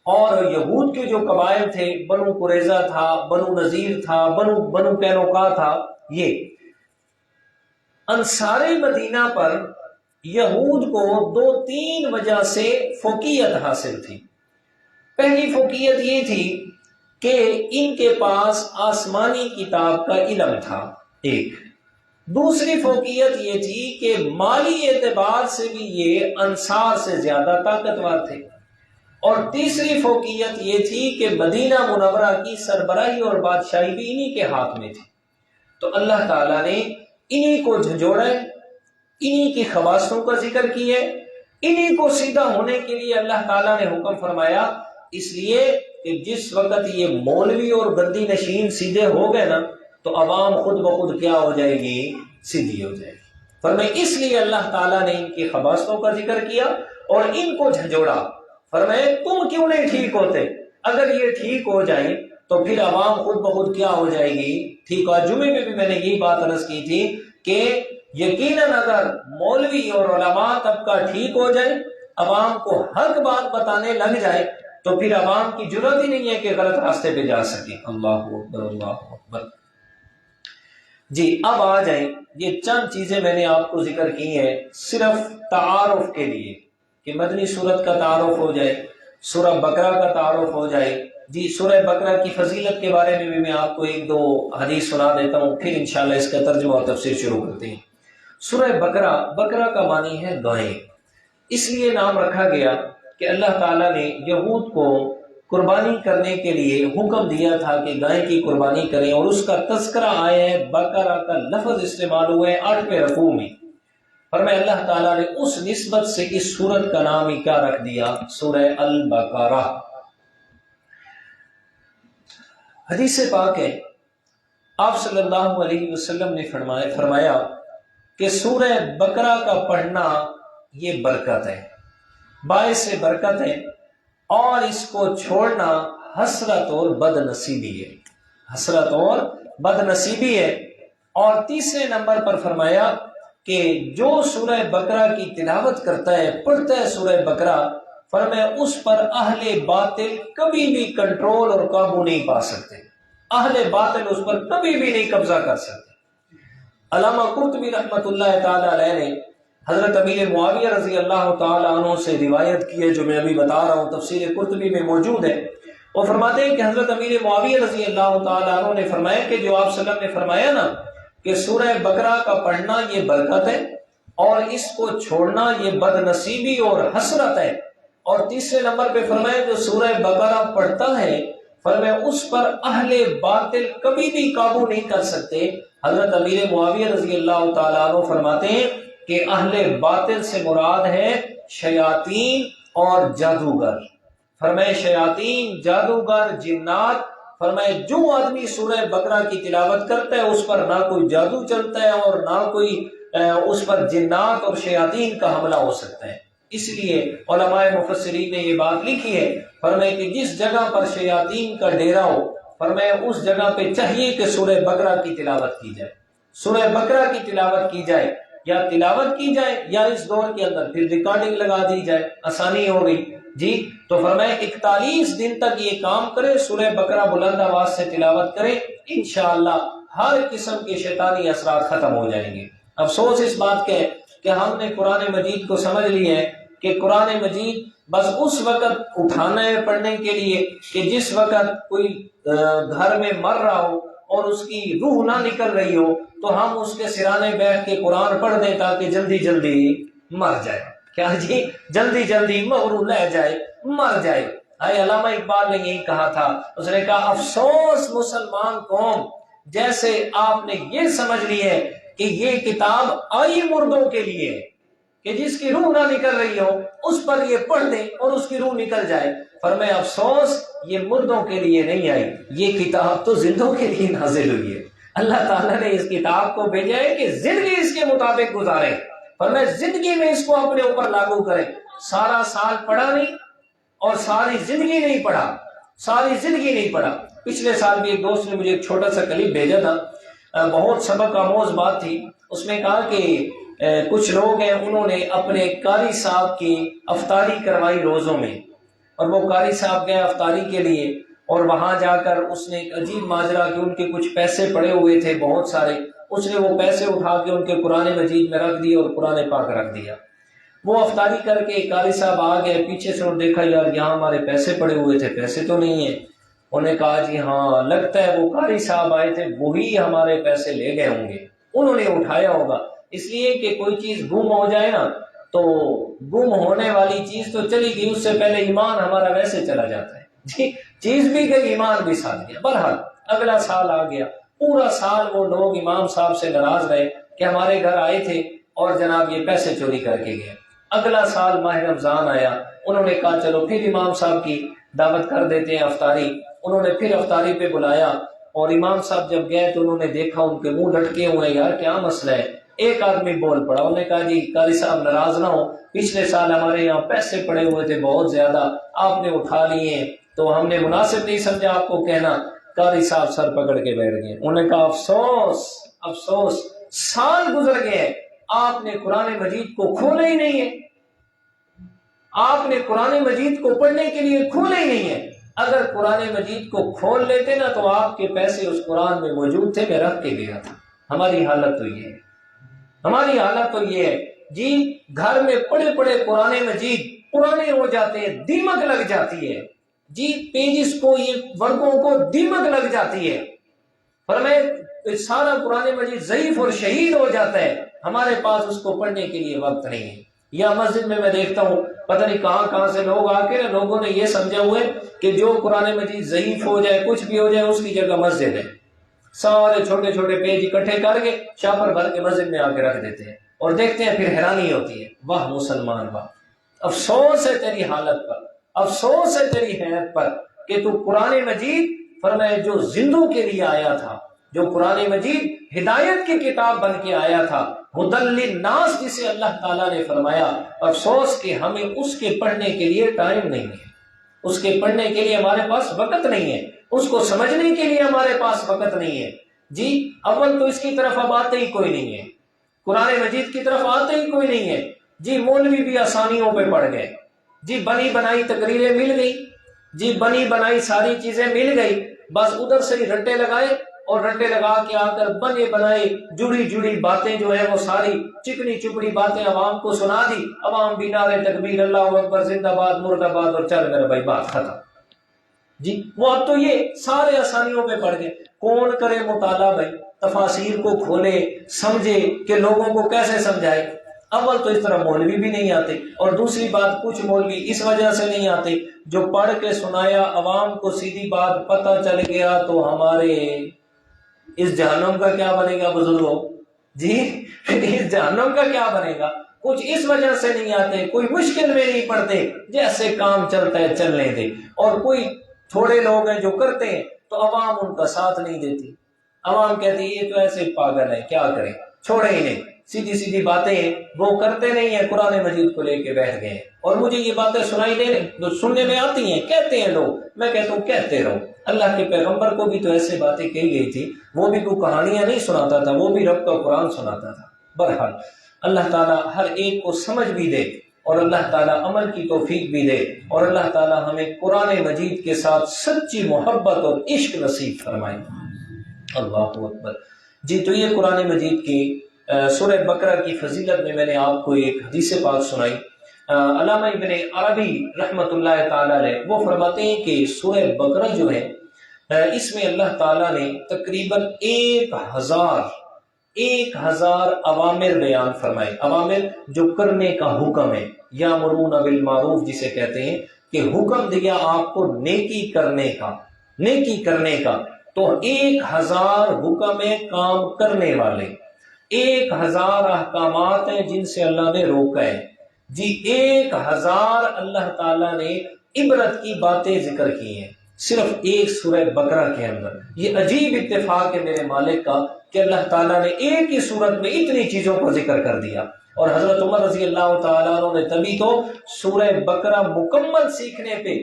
اور یہود کے جو قبائل تھے بنو قریظہ تھا، بنو نذیر تھا، بنو قینوقا تھا، یہ انصار مدینہ پر یہود کو دو تین وجہ سے فوقیت حاصل تھی۔ پہلی فوقیت یہ تھی کہ ان کے پاس آسمانی کتاب کا علم تھا، ایک۔ دوسری فوقیت یہ تھی کہ مالی اعتبار سے بھی یہ انصار سے زیادہ طاقتور تھے، اور تیسری فوقیت یہ تھی کہ مدینہ منورہ کی سربراہی اور بادشاہی بھی انہی کے ہاتھ میں تھی۔ تو اللہ تعالیٰ نے انہی کو جھنجھوڑا ہے، انہی کی خباثتوں کا ذکر کیا ہے، انہی کو سیدھا ہونے کے لیے اللہ تعالیٰ نے حکم فرمایا، اس لیے کہ جس وقت یہ مولوی اور گدی نشین سیدھے ہو گئے نا تو عوام خود بخود کیا ہو جائے گی؟ سیدھی ہو جائے گی۔ فرمایا اس لیے اللہ تعالیٰ نے ان کی خباثتوں کا ذکر کیا اور ان کو جھنجھوڑا۔ فرمایا تم کیوں نہیں ٹھیک ہوتے؟ اگر یہ ٹھیک ہو جائیں تو پھر عوام خود بخود کیا ہو جائے گی؟ ٹھیک۔ اور جمعے میں بھی میں نے یہی بات عرض کی تھی کہ یقیناً اگر مولوی اور علماء طبقہ ٹھیک ہو جائے، عوام کو حق بات بتانے لگ جائے، تو پھر عوام کی جرات ہی نہیں ہے کہ غلط راستے پہ جا سکے۔ اللہ اکبر، اللہ اکبر۔ جی اب آ جائیں، یہ چند چیزیں میں نے آپ کو ذکر کی ہیں صرف تعارف کے لیے کہ مدنی سورت کا تعارف ہو جائے، سورہ بقرہ کا تعارف ہو جائے۔ جی سورہ بقرہ کی فضیلت کے بارے میں بھی میں آپ کو ایک دو حدیث سنا دیتا ہوں، پھر انشاءاللہ اس کا ترجمہ اور تفسیر شروع کرتے ہیں۔ سورہ بقرہ، بقرہ کا معنی ہے گائے، اس لیے نام رکھا گیا کہ اللہ تعالیٰ نے یہود کو قربانی کرنے کے لیے حکم دیا تھا کہ گائے کی قربانی کریں، اور اس کا تذکرہ آیا ہے، بقرہ کا لفظ استعمال ہوا ہے 8ویں رکوع میں۔ فرمایا اللہ تعالیٰ نے اس نسبت سے اس سورت کا نام ہی کیا رکھ دیا؟ سورہ البقرہ۔ حدیث پاک ہے، آپ صلی اللہ علیہ وسلم نے فرمایا کہ سورہ بقرہ کا پڑھنا یہ برکت ہے، باعث برکت ہے، اور اس کو چھوڑنا حسرت اور بد نصیبی ہے، حسرت اور بد نصیبی ہے۔ اور تیسرے نمبر پر فرمایا کہ جو سورہ بقرہ کی تلاوت کرتا ہے، پڑھتا ہے سورہ بقرہ، فرمایا اس پر اہل باطل کبھی بھی کنٹرول اور قابو نہیں پا سکتے، اہل باطل اس پر کبھی بھی نہیں قبضہ کر سکتے۔ علامہ قرطبی رحمۃ اللہ تعالی علیہ نے حضرت امیر معاویہ رضی اللہ تعالی عنہ سے روایت کی ہے، جو میں ابھی بتا رہا ہوں، تفسیر قرطبی میں موجود ہے۔ وہ فرماتے ہیں کہ حضرت امیر معاویہ رضی اللہ تعالی عنہ نے فرمایا کہ جو آپ صلی اللہ علیہ وسلم نے فرمایا نا کہ سورہ بقرہ کا پڑھنا یہ برکت ہے اور اس کو چھوڑنا یہ بد نصیبی اور حسرت ہے، اور تیسرے نمبر پہ فرمایا جو سورہ بقرہ پڑھتا ہے، فرمایا اس پر اہل باطل کبھی بھی قابو نہیں کر سکتے۔ حضرت امیر معاویہ رضی اللہ تعالیٰ عنہ فرماتے ہیں کہ اہل باطل سے مراد ہے شیاطین اور جادوگر۔ فرمائے شیاطین، جادوگر، جنات، فرمائے جو آدمی سورہ بقرہ کی تلاوت کرتا ہے اس پر نہ کوئی جادو چلتا ہے اور نہ کوئی اس پر جنات اور شیاطین کا حملہ ہو سکتا ہے۔ اس لیے علماء مفسرین نے یہ بات لکھی ہے، فرمائے کہ جس جگہ پر شیاطین کا ڈیرا ہو، فرمائے اس جگہ پہ چاہیے کہ سورہ بقرہ کی تلاوت کی جائے، سورہ بقرہ کی تلاوت کی جائے، یا تلاوت کی جائے یا اس دور کے اندر پھر ریکارڈنگ لگا دی جائے، آسانی ہو گئی۔ جی تو فرمائے 41 دن تک یہ کام کرے، سورہ بقرہ بلند آواز سے تلاوت کرے، انشاءاللہ ہر قسم کے شیطانی اثرات ختم ہو جائیں گے۔ افسوس اس بات کا ہے کہ ہم نے قرآن مجید کو سمجھ لیا ہے کہ قرآن مجید بس اس وقت اٹھانا ہے پڑھنے کے لیے کہ جس وقت کوئی گھر میں مر رہا ہو اور اس کی روح نہ نکل رہی ہو تو ہم اس کے سرانے بیٹھ کے قرآن پڑھ دیں تاکہ جلدی جلدی مر جائے، کیا جی جلدی جلدی مغرور لے جائے، مر جائے۔ علامہ اقبال نے یہی کہا تھا، اس نے کہا افسوس مسلمان قوم جیسے آپ نے یہ سمجھ لی ہے کہ یہ کتاب آئی مردوں کے لیے کہ جس کی روح نہ نکل رہی ہو اس پر یہ پڑھ دیں اور اس کی روح نکل جائے۔ فرمایا افسوس یہ مردوں کے لیے نہیں آئی، یہ کتاب تو زندوں کے لیے نازل ہوئی ہے۔ اللہ تعالیٰ نے اس کتاب کو بھیجا ہے کہ زندگی اس کے مطابق گزارے، فرمایا زندگی میں اس کو اپنے اوپر لاگو کریں۔ سارا سال پڑھا نہیں اور ساری زندگی نہیں پڑھا، ساری زندگی نہیں پڑھا۔ پچھلے سال بھی ایک دوست نے مجھے ایک چھوٹا سا کلپ بھیجا تھا، بہت سبق آموز بات تھی۔ اس میں کہا کہ کچھ لوگ ہیں انہوں نے اپنے قاری صاحب کی افطاری کروائی روزوں میں، اور وہ قاری صاحب گئے افطاری کے لیے، اور وہاں جا کر اس نے ایک عجیب ماجرا کہ ان کے کچھ پیسے پڑے ہوئے تھے بہت سارے، اس نے وہ پیسے اٹھا کے ان کے قرآن مجید میں رکھ دیے اور قرآن پاک رکھ دیا۔ وہ افطاری کر کے قاری صاحب آ گئے، پیچھے سے انہوں نے دیکھا یار یہاں ہمارے پیسے پڑے ہوئے تھے، پیسے تو نہیں ہیں۔ انہوں نے کہا جی ہاں لگتا ہے وہ قاری صاحب آئے تھے وہی ہمارے پیسے لے گئے ہوں گے، انہوں نے اٹھایا ہوگا۔ اس لیے کہ کوئی چیز گم ہو جائے نا تو گم ہونے والی چیز تو چلی گئی، اس سے پہلے ایمان ہمارا ویسے چلا جاتا ہے جی، چیز بھی گئی ایمان بھی ساتھ گیا۔ بہرحال اگلا سال آ گیا، پورا سال وہ لوگ امام صاحب سے ناراض رہے کہ ہمارے گھر آئے تھے اور جناب یہ پیسے چوری کر کے گئے۔ اگلا سال ماہ رمضان آیا، انہوں نے کہا چلو پھر امام صاحب کی دعوت کر دیتے ہیں افطاری۔ انہوں نے پھر افطاری پہ بلایا، اور امام صاحب جب گئے تو انہوں نے دیکھا ان کے منہ لٹکے ہوئے، یار کیا مسئلہ ہے؟ ایک آدمی بول پڑا، انہوں نے کہا جی قاری صاحب ناراض نہ ہو، پچھلے سال ہمارے یہاں پیسے پڑے ہوئے تھے بہت زیادہ، آپ نے اٹھا لیے تو ہم نے مناسب نہیں سمجھا آپ کو کہنا۔ قاری صاحب سر پکڑ کے بیٹھ گئے، انہوں نے کہا افسوس افسوس، سال گزر گئے آپ نے قرآن مجید کو کھولا ہی نہیں ہے، آپ نے قرآن مجید کو پڑھنے کے لیے کھولا ہی نہیں ہے۔ اگر قرآن مجید کو کھول لیتے نا تو آپ کے پیسے اس قرآن میں موجود تھے، میں رکھ کے گیا تھا۔ ہماری حالت تو یہ ہے، ہماری حالت تو یہ ہے جی، گھر میں پڑے پڑے قرآن مجید پرانے ہو جاتے ہیں، دیمک لگ جاتی ہے جی، پیجز کو یہ ورقوں کو دیمک لگ جاتی ہے، فرمائے سارا قرآن مجید ضعیف اور شہید ہو جاتا ہے، ہمارے پاس اس کو پڑھنے کے لیے وقت نہیں ہے۔ یا مسجد میں دیکھتا ہوں پتہ نہیں کہاں کہاں سے لوگ آ کے لوگوں نے یہ سمجھا ہوئے کہ جو قرآن مجید ضعیف ہو جائے کچھ بھی ہو جائے اس کی جگہ مسجد ہے، سارے چھوٹے چھوٹے پیج اکٹھے کر کے شاپر بھر کے مسجد میں آ کے رکھ دیتے ہیں، اور دیکھتے ہیں پھر حیرانی ہوتی ہے، واہ مسلمان واہ، افسوس ہے تیری حالت پر، افسوس ہے تیری حیرت پر کہ تو قرآن مجید فرمائے جو زندوں کے لیے آیا تھا، جو قرآن مجید ہدایت کی کتاب بن کے آیا تھا، ہدی للناس جسے اللہ تعالیٰ نے فرمایا، افسوس کہ ہمیں اس کے پڑھنے کے لیے ٹائم نہیں ہے، اس کے پڑھنے کے لیے ہمارے پاس وقت نہیں ہے، اس کو سمجھنے کے لیے ہمارے پاس وقت نہیں ہے جی۔ اول تو اس کی طرف اب آتے ہی کوئی نہیں ہے، قرآن مجید کی طرف آتے ہی کوئی نہیں ہے جی، مولوی بھی آسانیوں پہ پڑ گئے جی، بنی بنائی تقریریں مل گئی جی، بنی بنائی ساری چیزیں مل گئی، بس ادھر سے ہی رٹے لگائے اور رٹے لگا کے آ کر بنے بنائے جڑی جڑی باتیں جو ہے وہ ساری چکنی چپڑی باتیں عوام کو سنا دی، عوام بھی نعرے تکبیر اللہ اکبر زندہ باد مرد آباد اور چل میرے بھائی بات ختم جی۔ وہ اب تو یہ سارے آسانیوں پہ پڑ گئے، کون کرے مطالعہ بھائی، تفاسیر کو کھولے سمجھے کہ لوگوں کو کیسے سمجھائے۔ اول تو اس طرح مولوی بھی نہیں آتے، اور دوسری بات کچھ مولوی اس وجہ سے نہیں آتے جو پڑھ کے سنایا عوام کو سیدھی بات پتہ چل گیا تو ہمارے اس جہنم کا کیا بنے گا بزرگوں جی، اس جہنم کا کیا بنے گا، کچھ اس وجہ سے نہیں آتے، کوئی مشکل میں نہیں پڑتے، جیسے کام چلتا ہے چلنے دے، اور کوئی تھوڑے لوگ ہیں جو کرتے ہیں تو عوام ان کا ساتھ نہیں دیتی، عوام کہتی ہے یہ تو ایسے پاگل ہے کیا کرے، چھوڑے ہی نہیں، سیدھی سیدھی باتیں ہیں وہ کرتے نہیں ہیں، قرآن مجید کو لے کے بیٹھ گئے ہیں۔ اور مجھے یہ باتیں سننے میں آتی ہیں، کہتے ہیں لوگ، میں کہتا ہوں کہتے رہو، اللہ کے پیغمبر کو بھی تو ایسے باتیں کہی گئی تھی، وہ بھی کوئی کہانیاں نہیں سناتا تھا، وہ بھی رب کا قرآن سناتا تھا۔ بہرحال اللہ تعالیٰ ہر ایک کو سمجھ بھی دے، اور اللہ تعالیٰ عمل کی توفیق بھی دے، اور اللہ تعالیٰ ہمیں قرآن مجید کے ساتھ سچی محبت اور عشق نصیب فرمائے۔ اللہ اکبر جی۔ تو یہ قرآن مجید کی سورہ بقرہ کی فضیلت میں نے آپ کو ایک حدیث پاک سنائی۔ علامہ ابن عربی رحمۃ اللہ تعالی علیہ وہ فرماتے ہیں کہ سورہ بقرہ جو ہے اس میں اللہ تعالیٰ نے تقریباً 1000 اوامر بیان فرمائے، اوامر جو کرنے کا حکم ہے، یامرون بالمعروف جسے کہتے ہیں، کہ حکم دیا آپ کو نیکی کرنے کا، نیکی کرنے کا، تو 1000 حکم کام کرنے والے، 1000 احکامات ہیں جن سے اللہ نے روکا ہے جی، 1000 اللہ تعالیٰ نے عبرت کی باتیں ذکر کی ہیں صرف ایک سورہ بقرہ کے اندر۔ یہ عجیب اتفاق ہے میرے مالک کا کہ اللہ تعالیٰ نے ایک ہی سورت میں اتنی چیزوں کو ذکر کر دیا۔ اور حضرت عمر رضی اللہ تعالیٰ عنہ نے تبھی تو سورہ بقرہ مکمل سیکھنے پہ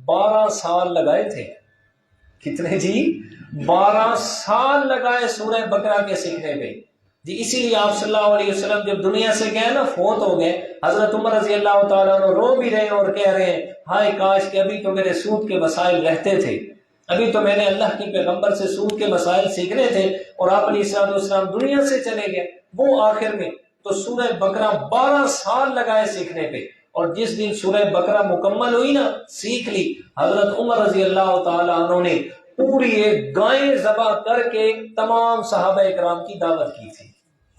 12 سال لگائے تھے۔ کتنے جی؟ 12 سال لگائے سورہ بقرہ کے سیکھنے پہ جی۔ اسی لیے آپ صلی اللہ علیہ وسلم جب دنیا سے گئے نا، فوت ہو گئے، حضرت عمر رضی اللہ تعالیٰ عنہ رو بھی رہے اور کہہ رہے ہیں ہائے کاش کہ ابھی تو میرے سود کے مسائل رہتے تھے، ابھی تو میں نے اللہ کے پیغمبر سے سود کے مسائل سیکھنے تھے، اور آپ علیہ السلام دنیا سے چلے گئے۔ وہ آخر میں تو سورہ بقرہ 12 سال لگائے سیکھنے پہ، اور جس دن سورہ بقرہ مکمل ہوئی نا، سیکھ لی، حضرت عمر رضی اللہ تعالیٰ عنہ نے پوری ایک گائے ذبح کر کے تمام صحابہ اکرام کی دعوت کی تھی،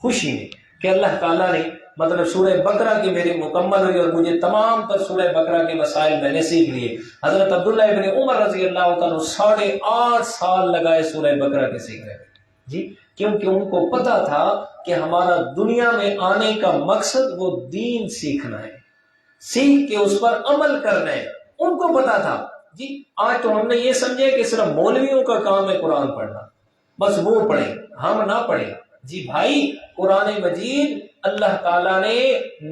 خوشی میں کہ اللہ تعالیٰ نے مطلب سورہ بقرہ کی میری مکمل ہوئی اور مجھے تمام تر سورہ بقرہ کے مسائل میں نے سیکھ لیے۔ حضرت عبداللہ ابن عمر رضی اللہ تعالیٰ 8.5 سال لگائے سورہ بقرہ کے سیکھنے میں جی، کیونکہ ان کو پتا تھا کہ ہمارا دنیا میں آنے کا مقصد وہ دین سیکھنا ہے، سیکھ کے اس پر عمل کرنا ہے، ان کو پتا تھا جی۔ آج تو ہم نے یہ سمجھے کہ صرف مولویوں کا کام ہے قرآن پڑھنا، بس وہ پڑھیں ہم نہ پڑھیں جی۔ بھائی قرآن مجید اللہ تعالیٰ نے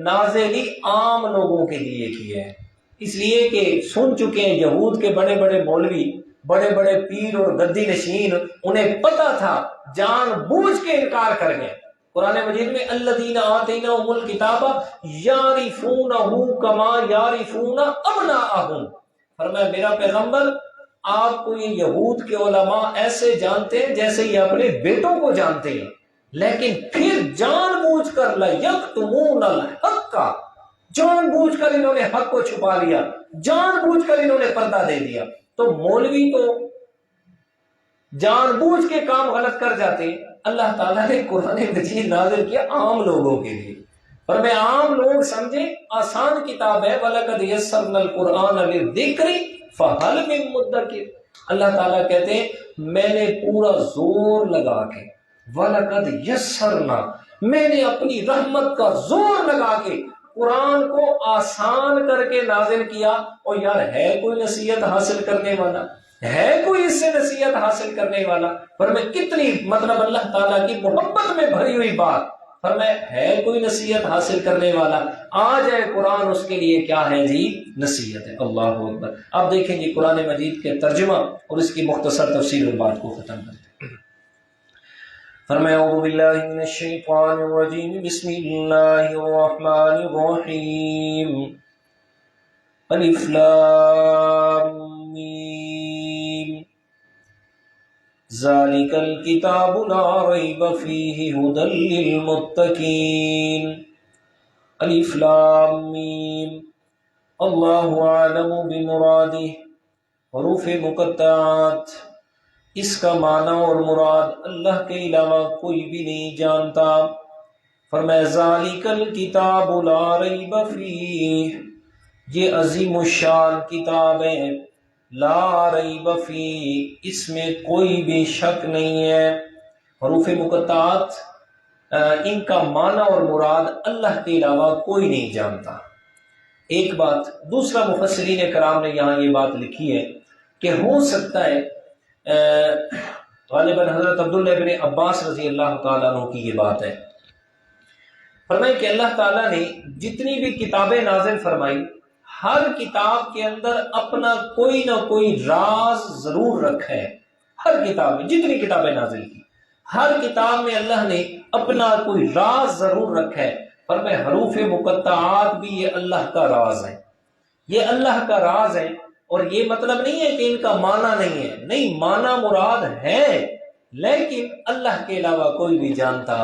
نازل عام لوگوں کے لیے کیا ہے، اس لیے کہ سن چکے ہیں یہود کے بڑے بڑے مولوی، بڑے بڑے پیر اور گدی نشین، انہیں پتا تھا، جان بوجھ کے انکار کر گئے۔ قرآن مجید میں الذین آتیناہم الکتاب یعرفونہ کما یعرفون ابناءہم، فرمایا میرا پیغمبر آپ کو یہ یہود کے علماء ایسے جانتے ہیں جیسے یہ اپنے بیٹوں کو جانتے ہیں، لیکن پھر جان بوجھ کر لیکتمون الحق، جان بوجھ کر انہوں نے حق کو چھپا لیا، جان بوجھ کر انہوں نے پردہ دے دیا۔ تو مولوی تو جان بوجھ کے کام غلط کر جاتے ہیں، اللہ تعالیٰ نے قرآن مجید نازل کیا عام لوگوں کے لیے، پر میں عام لوگ سمجھے آسان کتاب ہے۔ وَلَقَدْ يَسَّرْنَا الْقُرْآنَ لِلذِّكْرِ فَهَلْ مِن مُدَّكِرٍ، اللہ تعالیٰ کہتے ہیں میں نے پورا زور لگا کے، وَلَقَدْ يَسَّرْنَا، میں نے اپنی رحمت کا زور لگا کے قرآن کو آسان کر کے نازل کیا۔ اور یار ہے کوئی نصیحت حاصل کرنے والا؟ ہے کوئی اس سے نصیحت حاصل کرنے والا؟ پر میں کتنی مطلب اللہ تعالیٰ کی محبت میں بھری ہوئی بات، پر میں ہے کوئی نصیحت حاصل کرنے والا؟ آ جائے قرآن، اس کے لیے کیا ہے جی؟ نصیحت ہے۔ اللہ اکبر۔ اب دیکھیں جی قرآن مجید کے ترجمہ اور اس کی مختصر تفسیر اور بات کو ختم کرتے ہیں۔ فرمایا اعوذ باللہ من الشیطان الرجیم، بسم اللہ الرحمن الرحیم، الف لام میم، ذالک الکتاب لا ریب فیہ ھدی للمتقین، الف لام میم، اللہ اعلم بمرادہ، حروف مقطعات، اس کا معنی اور مراد اللہ کے علاوہ کوئی بھی نہیں جانتا۔ فرمایا ذالک الکتاب لا ریب فیہ، یہ عظیم الشان کتاب ہے، لا ریب فیہ، اس میں کوئی بھی شک نہیں ہے۔ حروف مقطعات ان کا معنی اور مراد اللہ کے علاوہ کوئی نہیں جانتا، ایک بات۔ دوسرا مفسرین کرام نے یہاں یہ بات لکھی ہے کہ ہو سکتا ہے غالباً حضرت عبداللہ ابن عباس رضی اللہ تعالیٰ عنہ کی یہ بات ہے، فرمائے کہ اللہ تعالیٰ نے جتنی بھی کتابیں نازل فرمائی، ہر کتاب کے اندر اپنا کوئی نہ کوئی راز ضرور رکھا ہے۔ ہر کتاب میں جتنی کتابیں نازل کی، ہر کتاب میں اللہ نے اپنا کوئی راز ضرور رکھا ہے۔ فرمائے حروف مقطعات بھی یہ اللہ کا راز ہے، یہ اللہ کا راز ہے۔ اور یہ مطلب نہیں ہے کہ ان کا معنی نہیں ہے، نہیں، معنی مراد ہے، لیکن اللہ کے علاوہ کوئی بھی جانتا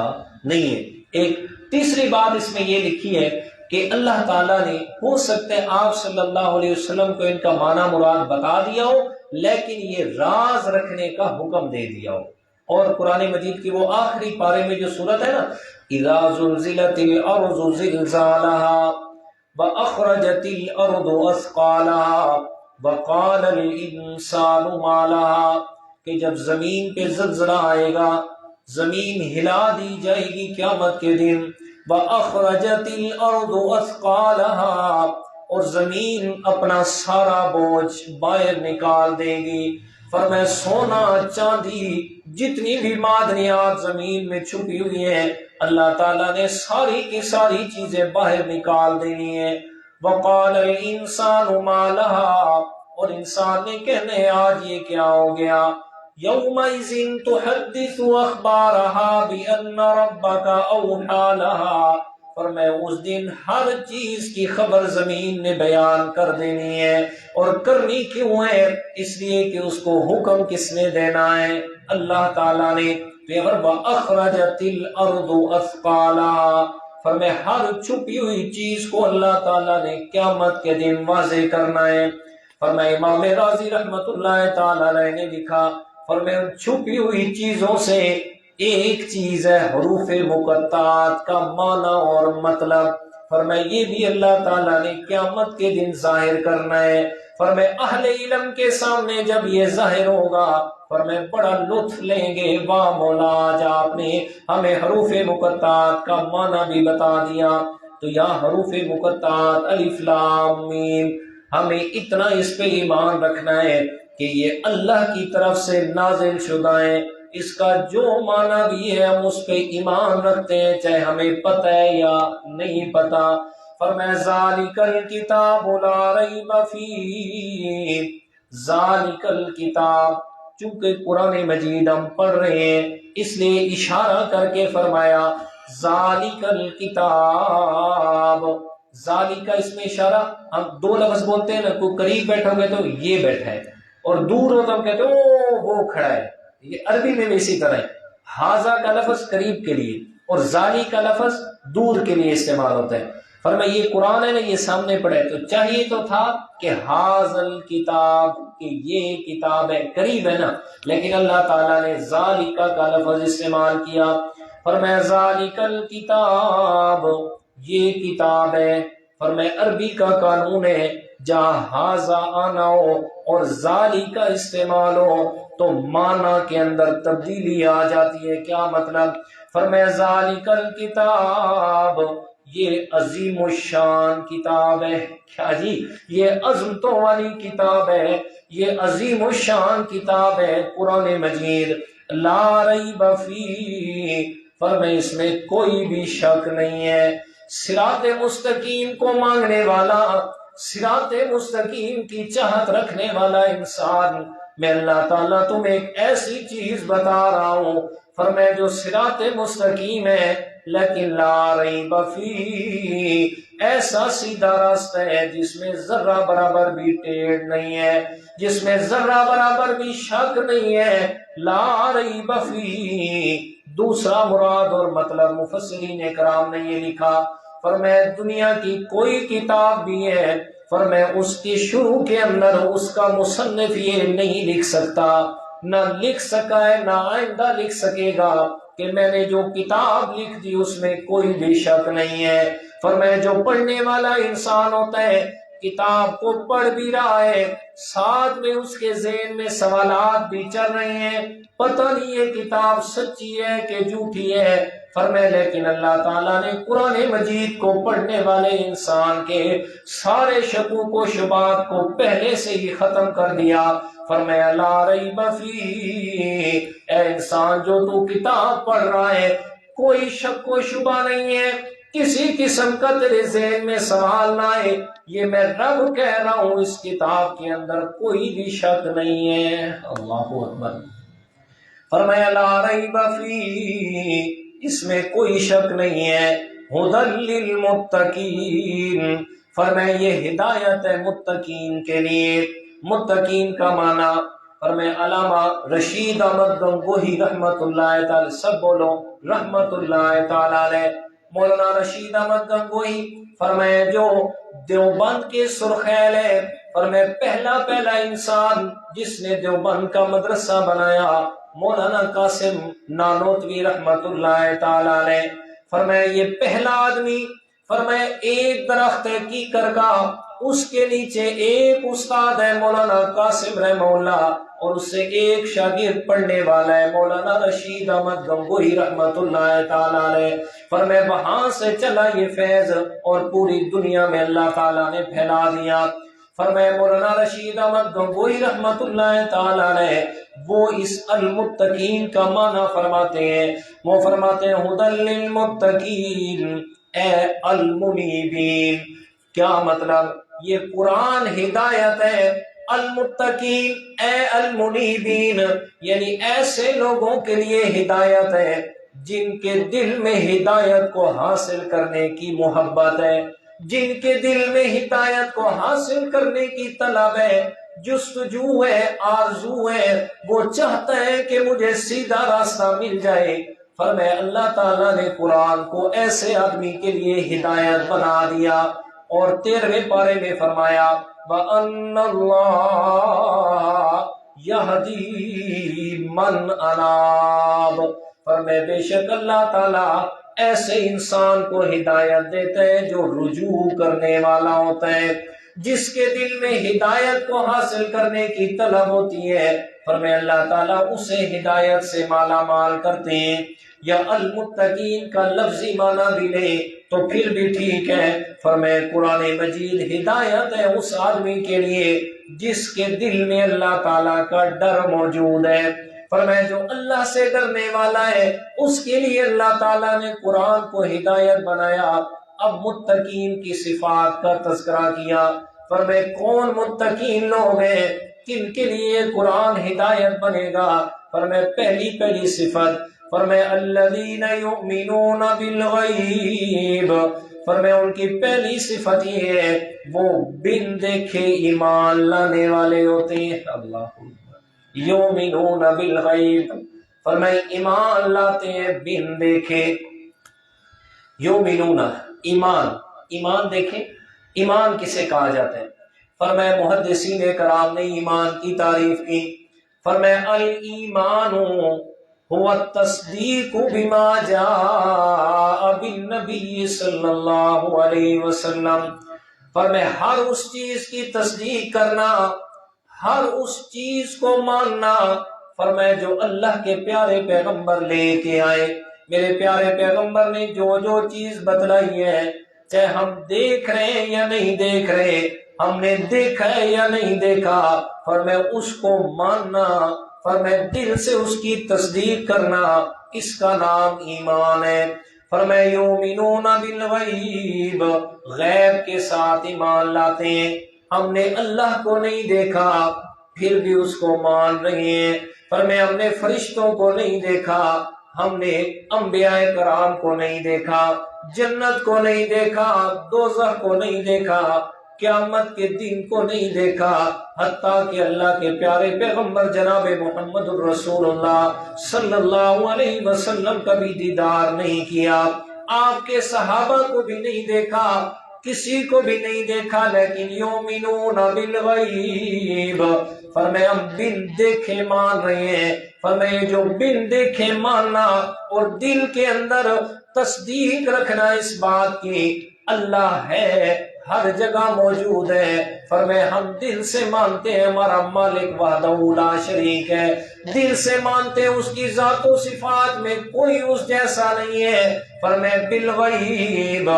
نہیں ہے۔ ایک تیسری بات اس میں یہ لکھی ہے کہ اللہ تعالیٰ نے ہو سکتا ہے آپ صلی اللہ علیہ وسلم کو ان کا معنی مراد بتا دیا ہو، لیکن یہ راز رکھنے کا حکم دے دیا ہو۔ اور قرآن مجید کی وہ آخری پارے میں جو سورت ہے نا، اذا زلزلت الارض زلزالها، وَأَخْرَجَتِ الْأَرْضُ أَثْقَالَهَا وَقَالَ الْإِنسَانُ مَا لَهَا، کہ جب زمین پہ زلزلہ آئے گا، زمین ہلا دی جائے گی قیامت کے دن، وَأَخْرَجَتِ الْأَرْضُ أَثْقَالَهَا، اور زمین اپنا سارا بوجھ باہر نکال دے گی۔ فرمایا سونا چاندی جتنی بھی معدنیات زمین میں چھپی ہوئی ہیں اللہ تعالیٰ نے ساری کی ساری چیزیں باہر نکال دینی ہیں۔ وَقَالَ الْإِنسَانُ مَا لَهَا، اور انسان نے کہنے آج یہ کیا ہو گیا، يَوْمَئِذٍ تُحَدِّثُ أَخْبَارَهَا بِأَنَّ رَبَّكَ أَوْحَىٰ لَهَا، فرمایا اس دن ہر چیز کی خبر زمین نے بیان کر دینی ہے، اور کرنی کیوں ہے؟ اس لیے کہ اس کو حکم کس نے دینا ہے؟ اللہ تعالیٰ نے۔ وَأَخْرَجَتِ الْأَرْضُ أَثْقَالَهَا، فرمایا ہر چھپی ہوئی چیز کو اللہ تعالیٰ نے قیامت کے دن واضح کرنا ہے۔ فرمایا امام رازی رحمت اللہ تعالیٰ علیہ نے لکھا، فرمایا چھپی ہوئی چیزوں سے ایک چیز ہے حروف مقطعات کا معنی اور مطلب، فرمایا یہ بھی اللہ تعالیٰ نے قیامت کے دن ظاہر کرنا ہے۔ فرمایا اہل علم کے سامنے جب یہ ظاہر ہوگا، فرمایا بڑا لطف لیں گے، واہ مولا آج آپ نے ہمیں حروف مقطعات کا معنی بھی بتا دیا۔ تو یا حروف مقطعات الف لام میم، ہمیں اتنا اس پہ ایمان رکھنا ہے کہ یہ اللہ کی طرف سے نازل شدہ ہیں، اس کا جو معنی بھی ہے ہم اس پہ ایمان رکھتے ہیں، چاہے ہمیں پتہ ہے یا نہیں پتہ۔ فرمایا ذالک الکتاب لا ریب فیہ، ذالک الکتاب، چونکہ قرآن مجید ہم پڑھ رہے ہیں اس لیے اشارہ کر کے فرمایا ذالک الکتاب، ذالک اس میں اشارہ، ہم دو لفظ بولتے ہیں نا، کوئی قریب بیٹھا ہوگا تو یہ بیٹھا ہے، اور دور ہو تو ہم کہتے ہیں او وہ کھڑا ہے، یہ عربی میں بھی اسی طرح ہے، ہاذا کا لفظ قریب کے لیے اور ذالی کا لفظ دور کے لیے استعمال ہوتا ہے۔ فرمایا یہ قرآن ہے نا، یہ سامنے پڑھے تو چاہیے تو تھا کہ حاذل کتاب، کہ یہ کتاب ہے، قریب ہے نا، لیکن اللہ تعالیٰ نے ذالکا کا لفظ استعمال کیا۔ فرمایا ذالک الکتاب، یہ کتاب ہے۔ فرمایا عربی کا قانون ہے جہاں حاذا آنا ہو اور ذالکا استعمال ہو تو معنی کے اندر تبدیلی آ جاتی ہے۔ کیا مطلب؟ فرمایا ذالک الکتاب، یہ عظیم الشان کتاب ہے۔ کیا جی؟ یہ عظمتوں والی کتاب ہے، یہ عظیم الشان کتاب ہے قرآن مجید، لا ریب فیہ، فرمایا اس میں کوئی بھی شک نہیں ہے۔ صراط مستقیم کو مانگنے والا، صراط مستقیم کی چاہت رکھنے والا انسان، میں اللہ تعالیٰ تمہیں ایک ایسی چیز بتا رہا ہوں، فرمایا جو صراط مستقیم ہے لیکن لا ریب فیہ، ایسا سیدھا راستہ ہے جس میں ذرہ برابر بھی ٹیڑھ نہیں ہے، جس میں ذرہ برابر بھی شک نہیں ہے، لا ریب فیہ۔ دوسرا مراد اور مطلب مفسرین کرام نے یہ لکھا، فرمایا دنیا کی کوئی کتاب بھی ہے، فرمایا اس کی شروع کے اندر اس کا مصنف یہ نہیں لکھ سکتا، نہ لکھ سکا ہے، نہ آئندہ لکھ سکے گا کہ میں نے جو کتاب لکھ دی اس میں کوئی بھی شک نہیں ہے۔ فرمایا جو پڑھنے والا انسان ہوتا ہے کتاب کو پڑھ بھی رہا ہے، ساتھ میں اس کے ذہن میں سوالات بھی چل رہے ہیں، پتہ نہیں یہ کتاب سچی ہے کہ جھوٹی ہے، فرمایا لیکن اللہ تعالیٰ نے قرآن مجید کو پڑھنے والے انسان کے سارے شکوک و شبہات کو پہلے سے ہی ختم کر دیا۔ فرمایا لا ریب فیہ، اے انسان جو تو کتاب پڑھ رہا ہے کوئی شک و شبہ نہیں ہے، کسی قسم کا تیرے ذہن میں سوال نہ آئے، یہ میں رب کہہ رہا ہوں اس کتاب کے اندر کوئی بھی شک نہیں ہے۔ اللہ اکبر۔ فرمایا لا ریب فیہ، اس میں کوئی شک نہیں ہے، ھدی للمتقین، فرمایا یہ ہدایت ہے متقین کے لیے۔ متقین کا معنی، فرمایا علامہ رشید احمد گنگوہی رحمت اللہ تعالی، سب بولو رحمت اللہ تعالی علیہ، مولانا رشید احمد گنگوہی، فرمایا جو دیوبند کے سرخیل ہے، فرمایا پہلا انسان جس نے دیوبند کا مدرسہ بنایا مولانا قاسم نانوتوی رحمت اللہ تعالی علیہ، فرمایا یہ پہلا آدمی، فرمایا ایک درخت ہے کیکر کا، اس کے نیچے ایک استاد ہے مولانا قاسم رحمہ اللہ، اور اس سے ایک شاگرد پڑھنے والا ہے مولانا رشید احمد گنگوہی رحمت اللہ تعالی علیہ۔ فرمایا وہاں سے چلا یہ فیض اور پوری دنیا میں اللہ تعالیٰ نے پھیلا دیا۔ فرمایا مولانا رشید احمد گنگوہی رحمت اللہ تعالی علیہ وہ اس المتقین کا معنی فرماتے ہیں، وہ فرماتے ہیں ھدی للمتقین اے المنیبین۔ کیا مطلب؟ یہ قرآن ہدایت ہے، المتقین اے المنیبین، یعنی ایسے لوگوں کے لیے ہدایت ہے جن کے دل میں ہدایت کو حاصل کرنے کی محبت ہے، جن کے دل میں ہدایت کو حاصل کرنے کی طلب ہے، جستجو ہے، آرزو ہے، وہ چاہتا ہے کہ مجھے سیدھا راستہ مل جائے۔ فرمایا اللہ تعالیٰ نے قرآن کو ایسے آدمی کے لیے ہدایت بنا دیا۔ اور 13ویں پارے میں فرمایا وَأَنَّ اللَّهَ يَهْدِي مَنْ أَنَابَ، فرمایا بے شک اللہ تعالیٰ ایسے انسان کو ہدایت دیتا ہے جو رجوع کرنے والا ہوتا ہے، جس کے دل میں ہدایت کو حاصل کرنے کی طلب ہوتی ہے۔ فرمایا اللہ تعالیٰ اسے ہدایت سے مالا مال کرتے ہیں۔ یا المتقین کا لفظی معنی بھی لے تو پھر بھی ٹھیک ہے۔ فرمایا قرآن مجید ہدایت ہے اس آدمی کے لیے جس کے دل میں اللہ تعالیٰ کا ڈر موجود ہے۔ فرمایا جو اللہ سے ڈرنے والا ہے اس کے لیے اللہ تعالیٰ نے قرآن کو ہدایت بنایا۔ اب متقین کی صفات کا تذکرہ کیا۔ فرمایا کون متقین لوگ ہیں کن کے لیے قرآن ہدایت بنے گا؟ فرمایا پہلی صفت، فرمایا الذین یؤمنون بالغیب، فرمایا ان کی پہلی صفت یہ ہے وہ بن دیکھے ایمان لانے والے ہوتے ہیں۔ اللہ یؤمنون بالغیب، فرمایا ایمان لاتے ہیں بن دیکھے۔ یؤمنون ایمان دیکھیں، ایمان کسے کہا جاتا ہے؟ فرمایا محدثین کرام نے ایمان کی تعریف کی۔ فرمایا الایمان هو التصدیق بما جاء بالنبی صلی اللہ علیہ وسلم، فرمایا ہر اس چیز کی تصدیق کرنا، ہر اس چیز کو ماننا، فرمایا جو اللہ کے پیارے پیغمبر لے کے آئے۔ میرے پیارے پیغمبر نے جو چیز بتلائی ہے، چاہے ہم دیکھ رہے ہیں یا نہیں دیکھ رہے، ہم نے دیکھا ہے یا نہیں دیکھا، فرمایا اس کو ماننا، فرمایا دل سے اس کی تصدیق کرنا، اس کا نام ایمان ہے۔ فرمایا یؤمنون بالغیب، غیب کے ساتھ ایمان لاتے ہیں۔ ہم نے اللہ کو نہیں دیکھا پھر بھی اس کو مان رہے ہیں۔ فرمایا ہم نے فرشتوں کو نہیں دیکھا، ہم نے انبیاء کرام کو نہیں دیکھا، جنت کو نہیں دیکھا، دوزخ کو نہیں دیکھا، قیامت کے دن کو نہیں دیکھا، حتیٰ کہ اللہ کے پیارے پیغمبر جناب محمد الرسول اللہ صلی اللہ علیہ وسلم کا بھی دیدار نہیں کیا، آپ کے صحابہ کو بھی نہیں دیکھا، کسی کو بھی نہیں دیکھا، لیکن یؤمنون بالغیب، فرمایا ہم بن دیکھے مان رہے ہیں۔ فرمایا جو بن دیکھے ماننا اور دل کے اندر تصدیق رکھنا اس بات کی اللہ ہے، ہر جگہ موجود ہے۔ فرمایا ہم دل سے مانتے ہیں ہمارا مالک وحدہ لا شریک ہے، دل سے مانتے ہیں اس کی ذات و صفات میں کوئی اس جیسا نہیں ہے۔ فرمایا بالغیب،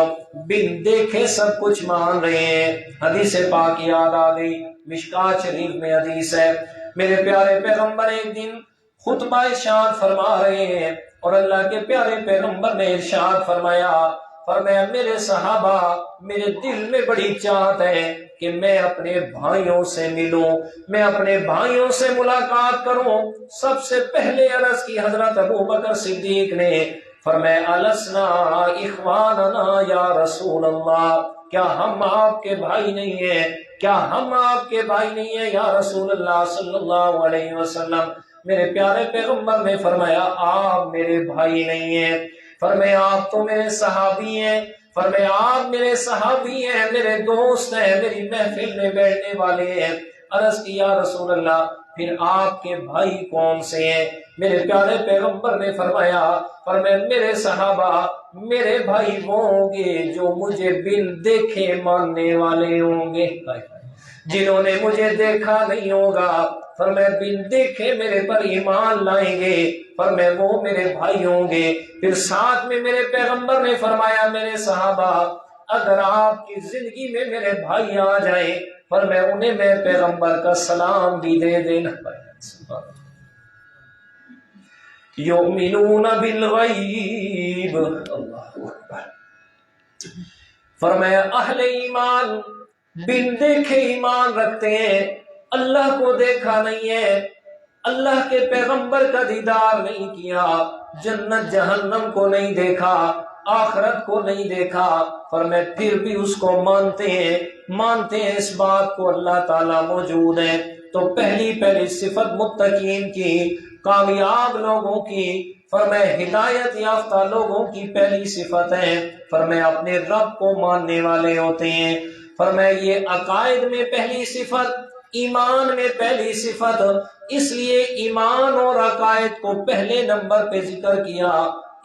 بن دیکھے سب کچھ مان رہے ہیں۔ حدیث پاک یاد آ گئی، مشکات شریف میں حدیث ہے، میرے پیارے پیغمبر ایک دن خطبہ ارشاد فرما رہے ہیں اور اللہ کے پیارے پیغمبر نے ارشاد فرمایا، فرمایا میرے صحابہ، میرے دل میں بڑی چاہت ہے کہ میں اپنے بھائیوں سے ملوں، میں اپنے بھائیوں سے ملاقات کروں۔ سب سے پہلے عرض کی حضرت ابوبکر صدیق نے، فرمایا السنا اخواننا یا رسول اللہ، کیا ہم آپ کے بھائی نہیں ہیں؟ کیا ہم آپ کے بھائی نہیں ہیں یا رسول اللہ صلی اللہ علیہ وسلم؟ میرے پیارے پیغمبر نے فرمایا آپ میرے بھائی نہیں ہیں، فرمایا آپ تو میرے صحابی ہیں، فرمایا آپ میرے صحابی ہیں، میرے دوست ہیں، میری محفل میں بیٹھنے والے ہیں۔ عرض کی یا رسول اللہ پھر آپ کے بھائی کون سے ہیں؟ میرے پیارے پیغمبر نے فرمایا میرے صحابہ میرے بھائی وہ ہوں گے جو مجھے بن دیکھے ماننے والے ہوں گے، جنہوں نے مجھے دیکھا نہیں ہوگا بن دیکھے میرے پر ایمان لائیں گے، وہ میرے بھائی ہوں گے۔ پھر ساتھ میں میرے پیغمبر نے فرمایا میرے صحابہ اگر آپ کی زندگی میں میرے بھائی آ جائیں انہیں میں پیغمبر کا سلام بھی دے دینا۔ یؤمنون بالغیب، اللہ اکبر، فرمایا اہل ایمان بن دیکھے ایمان رکھتے ہیں، اللہ کو دیکھا نہیں ہے، اللہ کے پیغمبر کا دیدار نہیں کیا، جنت جہنم کو نہیں دیکھا، آخرت کو نہیں دیکھا، پھر بھی اس کو مانتے ہیں اس بات کو اللہ تعالیٰ موجود ہے۔ تو پہلی صفت متقین کی، کامیاب لوگوں کی، ہدایت یافتہ لوگوں کی پہلی صفت ہے اپنے رب کو ماننے والے ہوتے ہیں۔ یہ عقائد میں پہلی صفت، ایمان میں پہلی صفت، اس لیے ایمان اور عقائد کو پہلے نمبر پہ ذکر کیا،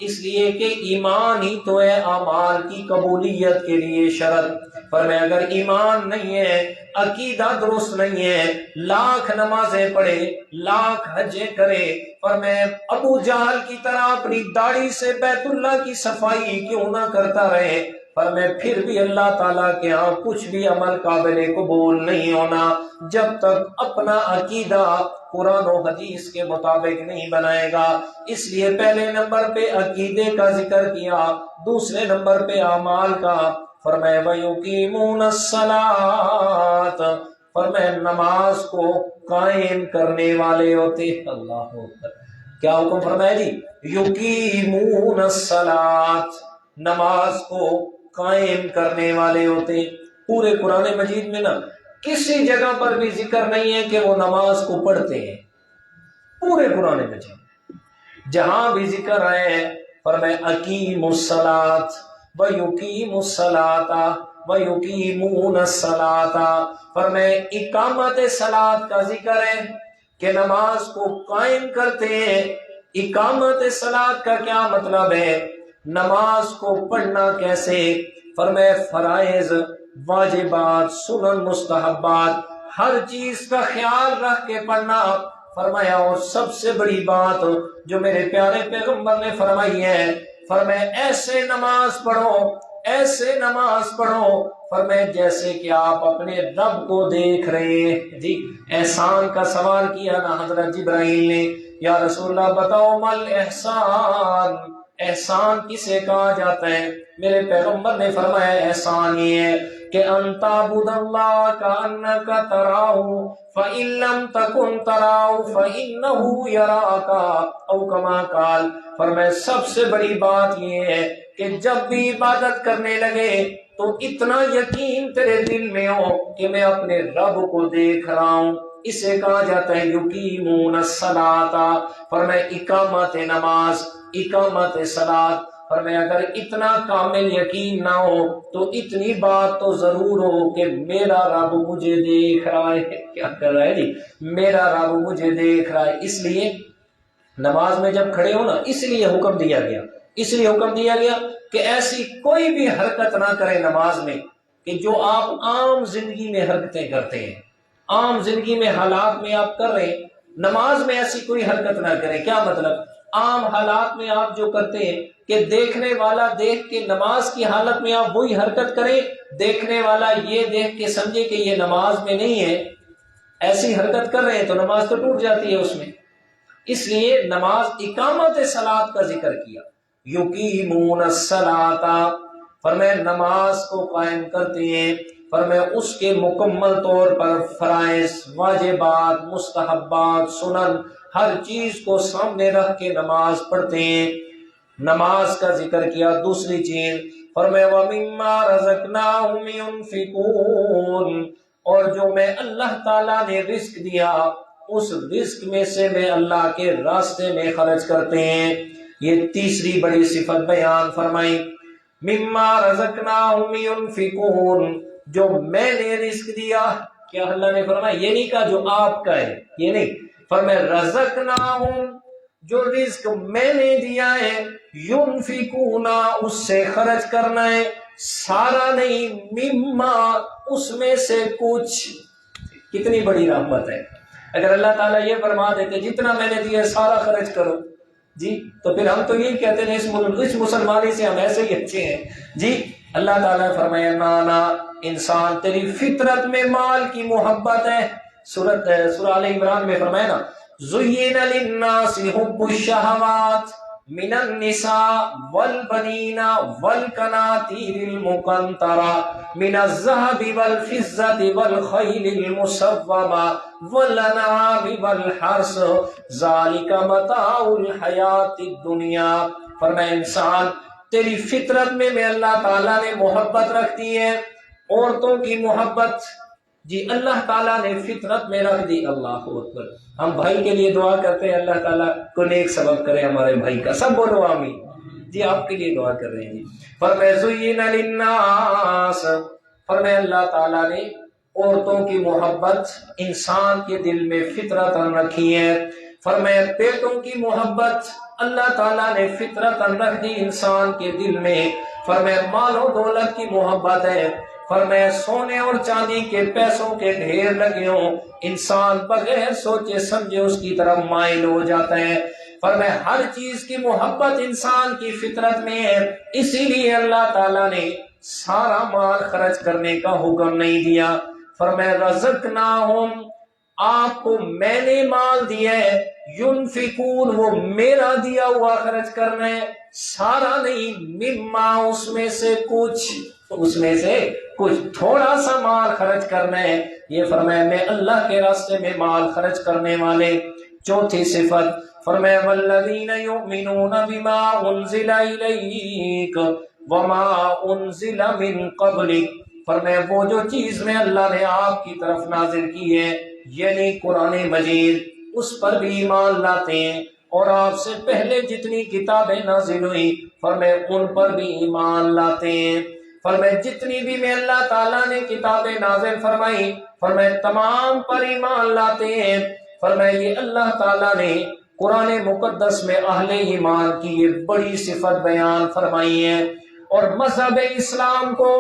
اس لیے کہ ایمان ہی تو ہے اعمال کی قبولیت کے لیے شرط۔ اگر ایمان نہیں ہے، عقیدہ درست نہیں ہے، لاکھ نمازیں پڑھے، لاکھ حجیں کرے، ابو جہل کی طرح اپنی داڑھی سے بیت اللہ کی صفائی کیوں نہ کرتا رہے، پھر بھی اللہ تعالیٰ کے ہاں کچھ بھی عمل قابل قبول نہیں ہونا جب تک اپنا عقیدہ قرآن و حدیث کے مطابق نہیں بنائے گا۔ اس لیے پہلے نمبر پہ عقیدے کا ذکر کیا، دوسرے نمبر پہ اعمال کا، وَيُقِيمُونَ الصَّلَاةَ، نماز کو قائم کرنے والے ہوتے۔ اللہ اکبر، کیا حکم فرمایا جی؟ یقیمون الصلاۃ، نماز کو قائم کرنے والے ہوتے۔ پورے قرآن مجید میں نا کسی جگہ پر بھی ذکر نہیں ہے کہ وہ نماز کو پڑھتے ہیں، پورے قرآن مجید جہاں بھی ذکر ہے اقیموا الصلاۃ ویقیموا الصلاۃ ویقیمون الصلاۃ، اقامت صلاۃ کا ذکر ہے کہ نماز کو قائم کرتے ہیں۔ اقامت صلاۃ کا کیا مطلب ہے؟ نماز کو پڑھنا کیسے؟ فرائض، واجبات، سنن، مستحبات، ہر چیز کا خیال رکھ کے پڑھنا۔ اور سب سے بڑی بات جو میرے پیارے پیغمبر نے فرمائی ہے، ایسے نماز پڑھو، ایسے نماز پڑھو جیسے کہ آپ اپنے رب کو دیکھ رہے ہیں۔ جی احسان کا سوال کیا نا حضرت جبرائیل نے، یا رسول اللہ بتاؤ مل احسان، احسان کسے کہا جاتا ہے؟ میرے پیغمبر نے فرمایا احسان یہ ہے کہ ان تعبد اللہ کأنک تراہ فإن لم تکن تراہ فإنہ یراک، او کما قال، سب سے بڑی بات یہ ہے کہ جب بھی عبادت کرنے لگے تو اتنا یقین تیرے دل میں ہو کہ میں اپنے رب کو دیکھ رہا ہوں۔ اسے کہا جاتا ہے یقیمون الصلاۃ، اقامت نماز، اقامت صلاۃ۔ اگر اتنا کامل یقین نہ ہو تو اتنی بات تو ضرور ہو کہ میرا رب مجھے دیکھ رہا ہے۔ کیا کر رہا ہے جی؟ میرا رب مجھے دیکھ رہا ہے۔ اس لیے نماز میں جب کھڑے ہو نا، اس لیے حکم دیا گیا کہ ایسی کوئی بھی حرکت نہ کرے نماز میں کہ جو آپ عام زندگی میں حرکتیں کرتے ہیں، عام زندگی میں حالات میں آپ کر رہے ہیں، نماز میں ایسی کوئی حرکت نہ کریں۔ کیا مطلب؟ عام حالات میں آپ جو کرتے ہیں کہ دیکھنے والا دیکھ کے نماز کی حالت میں آپ وہی حرکت کریں، دیکھنے والا یہ دیکھ کے سمجھے کہ یہ نماز میں نہیں ہے، ایسی حرکت کر رہے ہیں تو نماز تو ٹوٹ جاتی ہے اس میں۔ اس لیے نماز اقامت صلاۃ کا ذکر کیا، یقیمون الصلاۃ، نماز کو قائم کرتے ہیں، اس کے مکمل طور پر فرائض، واجبات، مستحبات، سنن، ہر چیز کو سامنے رکھ کے نماز پڑھتے ہیں۔ نماز کا ذکر کیا۔ دوسری چیز وَمِمَّا رَزَقْنَاهُمْ يُنْفِقُونَ، اور جو میں اللہ تعالیٰ نے رزق دیا اس رزق میں سے میں اللہ کے راستے میں خرچ کرتے ہیں۔ یہ تیسری بڑی صفت بیان فرمائی، مما رزقناہم ينفقون، جو میں نے رزق دیا۔ کیا اللہ نے فرمایا؟ یہ نہیں کہا جو آپ کا ہے، یہ نہیں، فرمایا رزقناہم، جو رزق میں نے دیا ہے، ینفقونا، اس سے خرچ کرنا ہے، سارا نہیں، مما، اس میں سے کچھ۔ کتنی بڑی رحمت ہے، اگر اللہ تعالیٰ یہ فرما دیتے جتنا میں نے دیا سارا خرچ کرو جی، تو پھر ہم تو یہی کہتے ہیں اس مسلمانی سے ہم ایسے ہی اچھے ہیں جی۔ اللہ تعالیٰ نے فرمایا نانا، انسان تیری فطرت میں مال کی محبت ہے۔ سورہ آل عمران میں فرمایا نا، زُيِّنَ لِلنَّاسِ حُبُّ الشَّهَوَاتِ مِنَ النِّسَاءِ وَالْبَنِينَ وَالْقَنَاطِيرِ الْمُقَنطَرَةِ مِنَ الذَّهَبِ وَالْفِضَّةِ وَالْخَيْلِ الْمُسَوَّمَةِ وَالْأَنْعَامِ وَالْحَرْثِ ذَلِكَ مَتَاعُ الْحَيَاةِ الدُّنْيَا۔ فرمایا انسان تیری فطرت میں اللہ تعالیٰ نے محبت رکھ دی ہے، عورتوں کی محبت جی اللہ تعالیٰ نے فطرت میں رکھ دی۔ اللہ اکبر۔ ہم بھائی کے لیے دعا کرتے ہیں اللہ تعالیٰ کو نیک سبب کرے ہمارے بھائی کا، سب بولو آمین جی، آپ کے لیے دعا کر رہے ہیں جی۔ فرمایا زُيِّنَ لِلنَّاسِ، فرمایا اللہ تعالیٰ نے عورتوں کی محبت انسان کے دل میں فطرت رکھی ہے۔ فرمایا پیٹوں کی محبت اللہ تعالیٰ نے فطرت رکھ دی انسان کے دل میں۔ فرمایا مال و دولت کی محبت ہے، فرمایا سونے اور چاندی کے پیسوں کے ڈھیر لگے ہوں، انسان بغیر سوچے سمجھے اس کی طرف مائل ہو جاتا ہے۔ فرمایا ہر چیز کی محبت انسان کی فطرت میں ہے، اسی لیے اللہ تعالیٰ نے سارا مال خرچ کرنے کا حکم نہیں دیا۔ فرمایا رزقناہم، آپ کو میں نے مال دیا ہے، ینفقون، وہ میرا دیا ہوا خرچ کرنا ہے، سارا نہیں، مما، اس میں سے کچھ، اس میں سے کچھ تھوڑا سا مال خرچ کرنا ہے۔ یہ فرمایا میں اللہ کے راستے میں مال خرچ کرنے والے۔ چوتھی صفت فرمایا والذین یؤمنون بما انزل الیک وما انزل من قبلک، فرمایا وہ جو چیز میں اللہ نے آپ کی طرف نازل کی ہے یعنی قرآن مجید، اس پر بھی ایمان لاتے ہیں، اور آپ سے پہلے جتنی کتابیں نازل ہوئی فرمایا ان پر بھی ایمان لاتے ہیں۔ فرمایا جتنی بھی میں اللہ تعالیٰ نے کتابیں نازل فرمائی فرمایا تمام پر ایمان لاتے ہیں۔ فرمایا یہ اللہ تعالیٰ نے قرآن مقدس میں اہل ایمان کی یہ بڑی صفت بیان فرمائی ہے، اور مذہب اسلام کو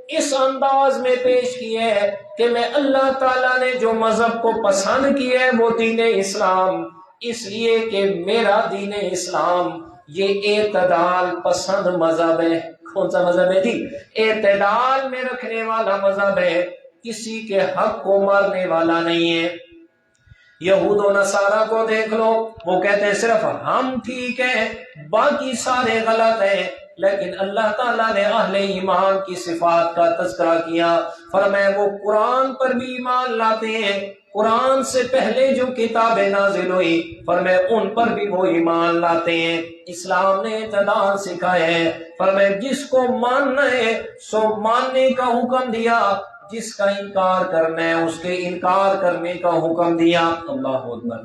اس انداز میں پیش کیا ہے کہ میں اللہ تعالیٰ نے جو مذہب کو پسند کیا ہے وہ دین اسلام، اس لیے کہ میرا دین اسلام یہ اعتدال پسند مذہب ہے۔ کون سا مذہب ہے جی؟ اعتدال میں رکھنے والا مذہب ہے، کسی کے حق کو مارنے والا نہیں ہے۔ یہود و نصارہ کو دیکھ لو، وہ کہتے ہیں صرف ہم ٹھیک ہیں باقی سارے غلط ہیں، لیکن اللہ تعالیٰ نے اہل ایمان کی صفات کا تذکرہ کیا، فرمایا وہ قرآن پر بھی ایمان لاتے ہیں، قرآن سے پہلے جو کتابیں نازل ہوئی فرمایا ان پر بھی وہ ایمان لاتے ہیں۔ اسلام نے اعتدال سکھایا ہے، فرمایا جس کو ماننا ہے سو ماننے کا حکم دیا، جس کا انکار کرنا ہے اس کے انکار کرنے کا حکم دیا۔ اللہ اکبر۔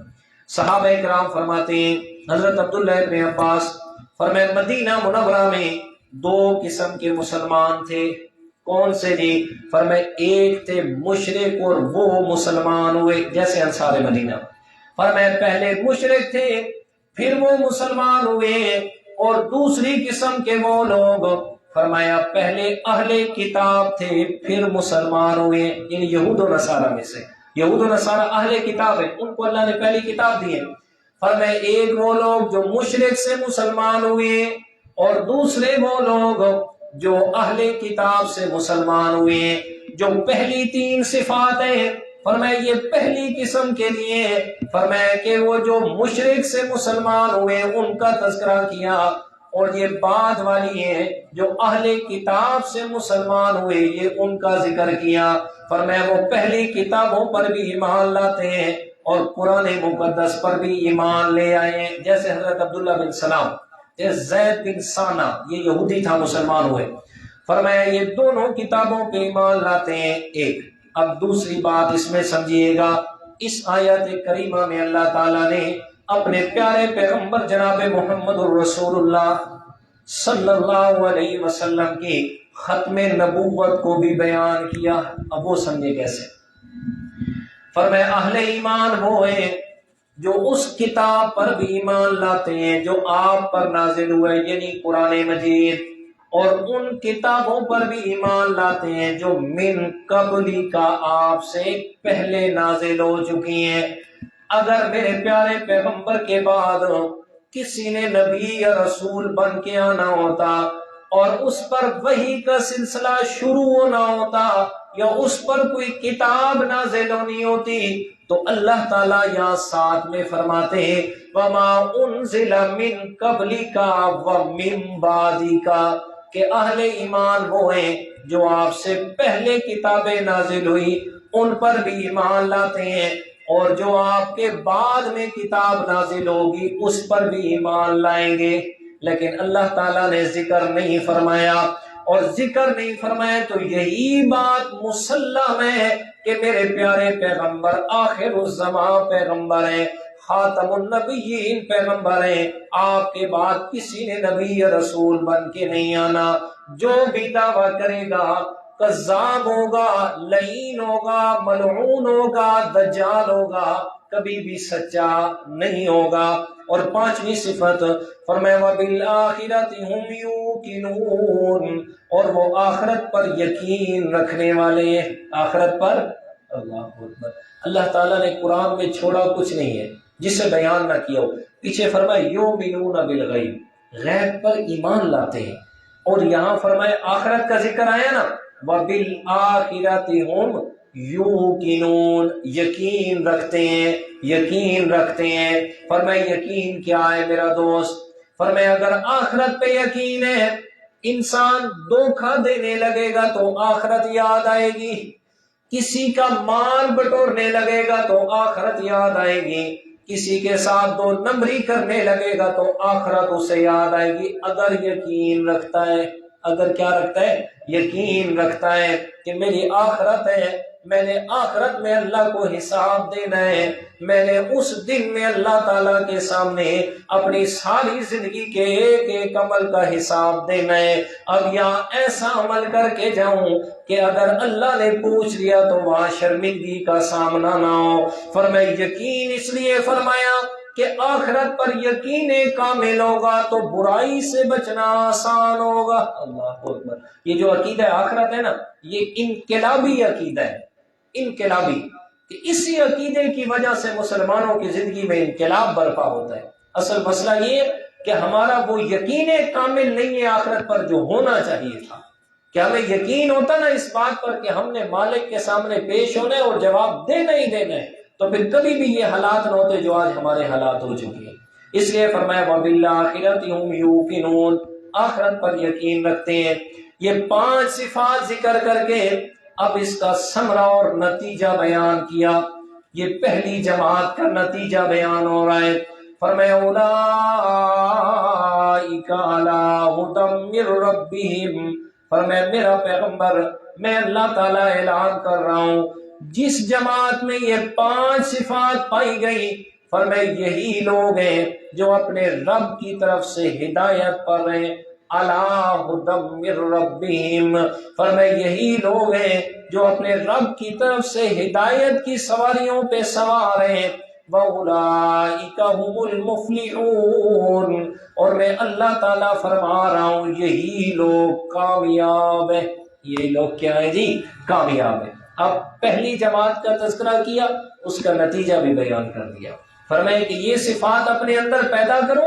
صحابہ کرام فرماتے ہیں، حضرت عبداللہ ابن عباس فرمایا مدینہ منورہ میں دو قسم کے مسلمان تھے۔ کون سے جی؟ فرمایا ایک تھے مشرک اور وہ مسلمان ہوئے، جیسے انصار مدینہ۔ فرمایا پہلے مشرک تھے پھر وہ مسلمان ہوئے، اور دوسری قسم کے وہ لوگ فرمایا پہلے اہل کتاب تھے پھر مسلمان ہوئے، یعنی یہود و نصارہ میں سے۔ یہود و نصارہ اہل کتاب ہے، ان کو اللہ نے پہلی کتاب دی ہے۔ فرمایا ایک وہ لوگ جو مشرک سے مسلمان ہوئے، اور دوسرے وہ لوگ جو اہل کتاب سے مسلمان ہوئے۔ جو پہلی تین صفات ہیں فرمایا یہ پہلی قسم کے لیے، فرمایا کہ وہ جو مشرک سے مسلمان ہوئے ان کا تذکرہ کیا، اور یہ بعد والی ہے جو اہل کتاب سے مسلمان ہوئے یہ ان کا ذکر کیا۔ فرمایا وہ پہلی کتابوں پر بھی ایمان لاتے ہیں اور قرآن مقدس پر بھی ایمان لے آئے ہیں، جیسے حضرت عبداللہ بن سلام، زید بن سانہ، یہ یہودی تھا مسلمان ہوئے۔ فرمایا یہ دونوں کتابوں پہ ایمان لاتے ہیں۔ ایک اب دوسری بات اس میں سمجھیے گا، اس آیت کریمہ میں اللہ تعالیٰ نے اپنے پیارے پیغمبر جناب محمد الرسول اللہ صلی اللہ علیہ وسلم کی ختم نبوت کو بھی بیان کیا۔ اب وہ سمجھے کیسے؟ فرمایا اہل ایمان وہ ہیں جو اس کتاب پر بھی ایمان لاتے ہیں جو آپ پر نازل ہوئے یعنی قرآن مجید، اور ان کتابوں پر بھی ایمان لاتے ہیں جو من قبلی کا آپ سے پہلے نازل ہو چکی ہیں۔ اگر میرے پیارے پیغمبر کے بعد کسی نے نبی یا رسول بن کے آنا ہوتا اور اس پر وحی کا سلسلہ شروع ہونا ہوتا یا اس پر کوئی کتاب نازل ہونی ہوتی تو اللہ تعالیٰ یہاں ساتھ میں فرماتے ہیں وَمَا أُنزِلَ مِن قَبْلِكَ وَمِن بَعْدِكَ، کہ اہل ایمان وہ ہیں جو آپ سے پہلے کتابیں نازل ہوئی ان پر بھی ایمان لاتے ہیں، اور جو آپ کے بعد میں کتاب نازل ہوگی اس پر بھی ایمان لائیں گے۔ لیکن اللہ تعالیٰ نے ذکر نہیں فرمایا، اور ذکر نہیں فرمایا تو یہی بات مسلم ہے کہ میرے پیارے پیغمبر آخر الزمان پیغمبر ہیں، خاتم النبیین پیغمبر ہیں، آپ کے بعد کسی نے نبی یا رسول بن کے نہیں آنا۔ جو بھی دعویٰ کرے گا کذاب ہوگا، لعین ہوگا، ملعون ہوگا، دجال ہوگا، کبھی بھی سچا نہیں ہوگا۔ اور پانچویں صفت فرمایا وَبِالْآخِرَةِ هُمْ يُوقِنُونَ، اور وہ آخرت پر یقین رکھنے والے ہیں۔ آخرت پر اللہ اکبر، اللہ تعالیٰ نے قرآن میں چھوڑا کچھ نہیں ہے جسے بیان نہ کیا ہو۔ پیچھے فرمایا یؤمنون بالغیب، غیب پر ایمان لاتے ہیں، اور یہاں فرمایا آخرت کا ذکر آیا نا وَبِالْآخِرَةِ هُمْ یوقنون، یقین رکھتے ہیں، یقین رکھتے ہیں۔ فرمایا یقین کیا ہے میرا دوست؟ فرمایا اگر آخرت پہ یقین ہے، انسان دھوکہ دینے لگے گا تو آخرت یاد آئے گی، کسی کا مال بٹورنے لگے گا تو آخرت یاد آئے گی، کسی کے ساتھ دو نمبری کرنے لگے گا تو آخرت اسے یاد آئے گی۔ اگر یقین رکھتا ہے، اگر کیا رکھتا ہے؟ یقین رکھتا ہے کہ میری آخرت ہے، میں نے آخرت میں اللہ کو حساب دینا ہے، میں نے اس دن میں اللہ تعالیٰ کے سامنے اپنی ساری زندگی کے ایک ایک عمل کا حساب دینا ہے۔ اب یہاں ایسا عمل کر کے جاؤں کہ اگر اللہ نے پوچھ لیا تو وہاں شرمندگی کا سامنا نہ ہو۔ فرمایا یقین اس لیے فرمایا کہ آخرت پر یقین کامل ہوگا تو برائی سے بچنا آسان ہوگا۔ اللہ اکبر، یہ جو عقیدہ آخرت ہے نا، یہ انقلابی عقیدہ ہے، انقلابی، کہ اسی عقیدے کی وجہ سے مسلمانوں کی زندگی میں انقلاب برپا ہوتا ہے۔ اصل مسئلہ یہ ہے کہ ہمارا وہ یقین کامل نہیں ہے آخرت پر جو ہونا چاہیے تھا، کہ ہمیں یقین ہوتا نا اس بات پر کہ ہم نے مالک کے سامنے پیش ہونا ہے اور جواب دینا ہی دینا ہے، تو پھر کبھی بھی یہ حالات نہ ہوتے جو آج ہمارے حالات ہو چکے ہیں۔ اس لیے فرمایا وَبِالْآخِرَةِ هُمْ يُوقِنُونَ، آخرت پر یقین رکھتے ہیں۔ یہ 5 صفات ذکر کر کے اب اس کا ثمرہ اور نتیجہ بیان کیا۔ یہ پہلی جماعت کا نتیجہ بیان ہو رہا ہے۔ فرمایا اولئک علی ھدی من ربہم، فرمایا میرا پیغمبر میں اللہ تعالیٰ اعلان کر رہا ہوں جس جماعت میں یہ 5 صفات پائی گئی، فرمایا یہی لوگ ہیں جو اپنے رب کی طرف سے ہدایت پر ہیں۔ علی ھدی من ربہم، فرمایا یہی لوگ ہیں جو اپنے رب کی طرف سے ہدایت کی سواریوں پہ سوار ہیں۔ وَأُولَئِكَ هُمُ الْمُفْلِحُونَ، اور میں اللہ تعالیٰ فرما رہا ہوں یہی لوگ کامیاب ہیں۔ یہ لوگ کیا ہے جی؟ کامیاب ہیں۔ اب پہلی جماعت کا تذکرہ کیا، اس کا نتیجہ بھی بیان کر دیا۔ فرمایا کہ یہ صفات اپنے اندر پیدا کرو،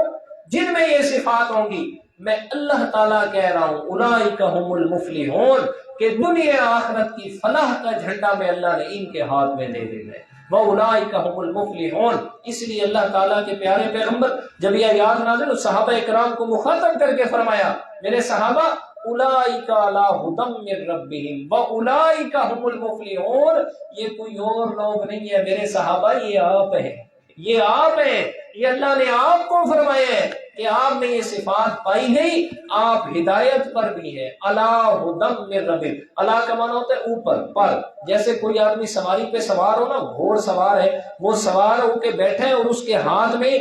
جن میں یہ صفات ہوں گی میں اللہ تعالیٰ کہہ رہا ہوں اولئک هم المفلحون، کہ دنیا آخرت کی فلاح کا جھنڈا میں اللہ نے ان کے ہاتھ میں دے دینا ہے۔ وَأُولَئِكَ هُمُ الْمُفْلِحُونَ، اس لیے اللہ تعالیٰ کے پیارے پیغمبر جب یہ آیات نازل صحابہ کرام کو مخاطب کر کے فرمایا میرے صحابہ اولئک علی ھدی من ربہم واولئک هم المفلحون، یہ کوئی اور لوگ نہیں ہے میرے صحابہ، یہ آپ ہیں، یہ آپ ہیں، یہ اللہ نے آپ کو فرمایا ہے کہ آپ میں یہ صفات پائی گئی، آپ ہدایت پر بھی ہیں۔ علی ھدی من ربہم، علی کا معنی ہوتا ہے اوپر، پر، جیسے کوئی آدمی سواری پہ سوار ہو نا، گھوڑ سوار ہے، وہ سوار ہو کے بیٹھا ہے اور اس کے ہاتھ میں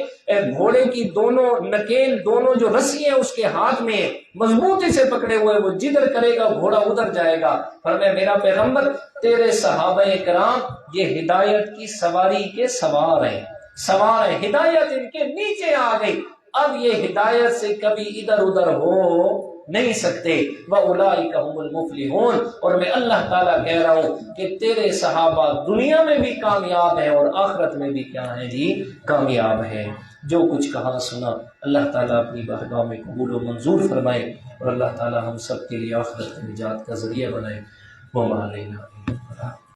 گھوڑے کی دونوں نکیل، دونوں جو رسی ہیں اس کے ہاتھ میں مضبوطی سے پکڑے ہوئے، وہ جدھر کرے گا گھوڑا ادھر جائے گا۔ فرمایا میرا پیغمبر تیرے صحابہ کرام یہ ہدایت کی سواری کے سوار ہیں، سوار ہے، ہدایت ان کے نیچے آ گئی، اب یہ ہدایت سے کبھی ادھر ادھر ہو نہیں سکتے۔ وَأُولَٰئِكَ هُمُ الْمُفْلِحُونَ، اور میں اللہ تعالیٰ کہہ رہا ہوں کہ تیرے صحابہ دنیا میں بھی کامیاب ہیں اور آخرت میں بھی کیا ہیں جی، کامیاب ہیں۔ جو کچھ کہا سنا اللہ تعالیٰ اپنی بارگاہ میں قبول و منظور فرمائے، اور اللہ تعالیٰ ہم سب کے لیے آخرت کی نجات کا ذریعہ بنائے۔ وَمَا عَلَيْنَا إِلَّا الْبَلَاغُ۔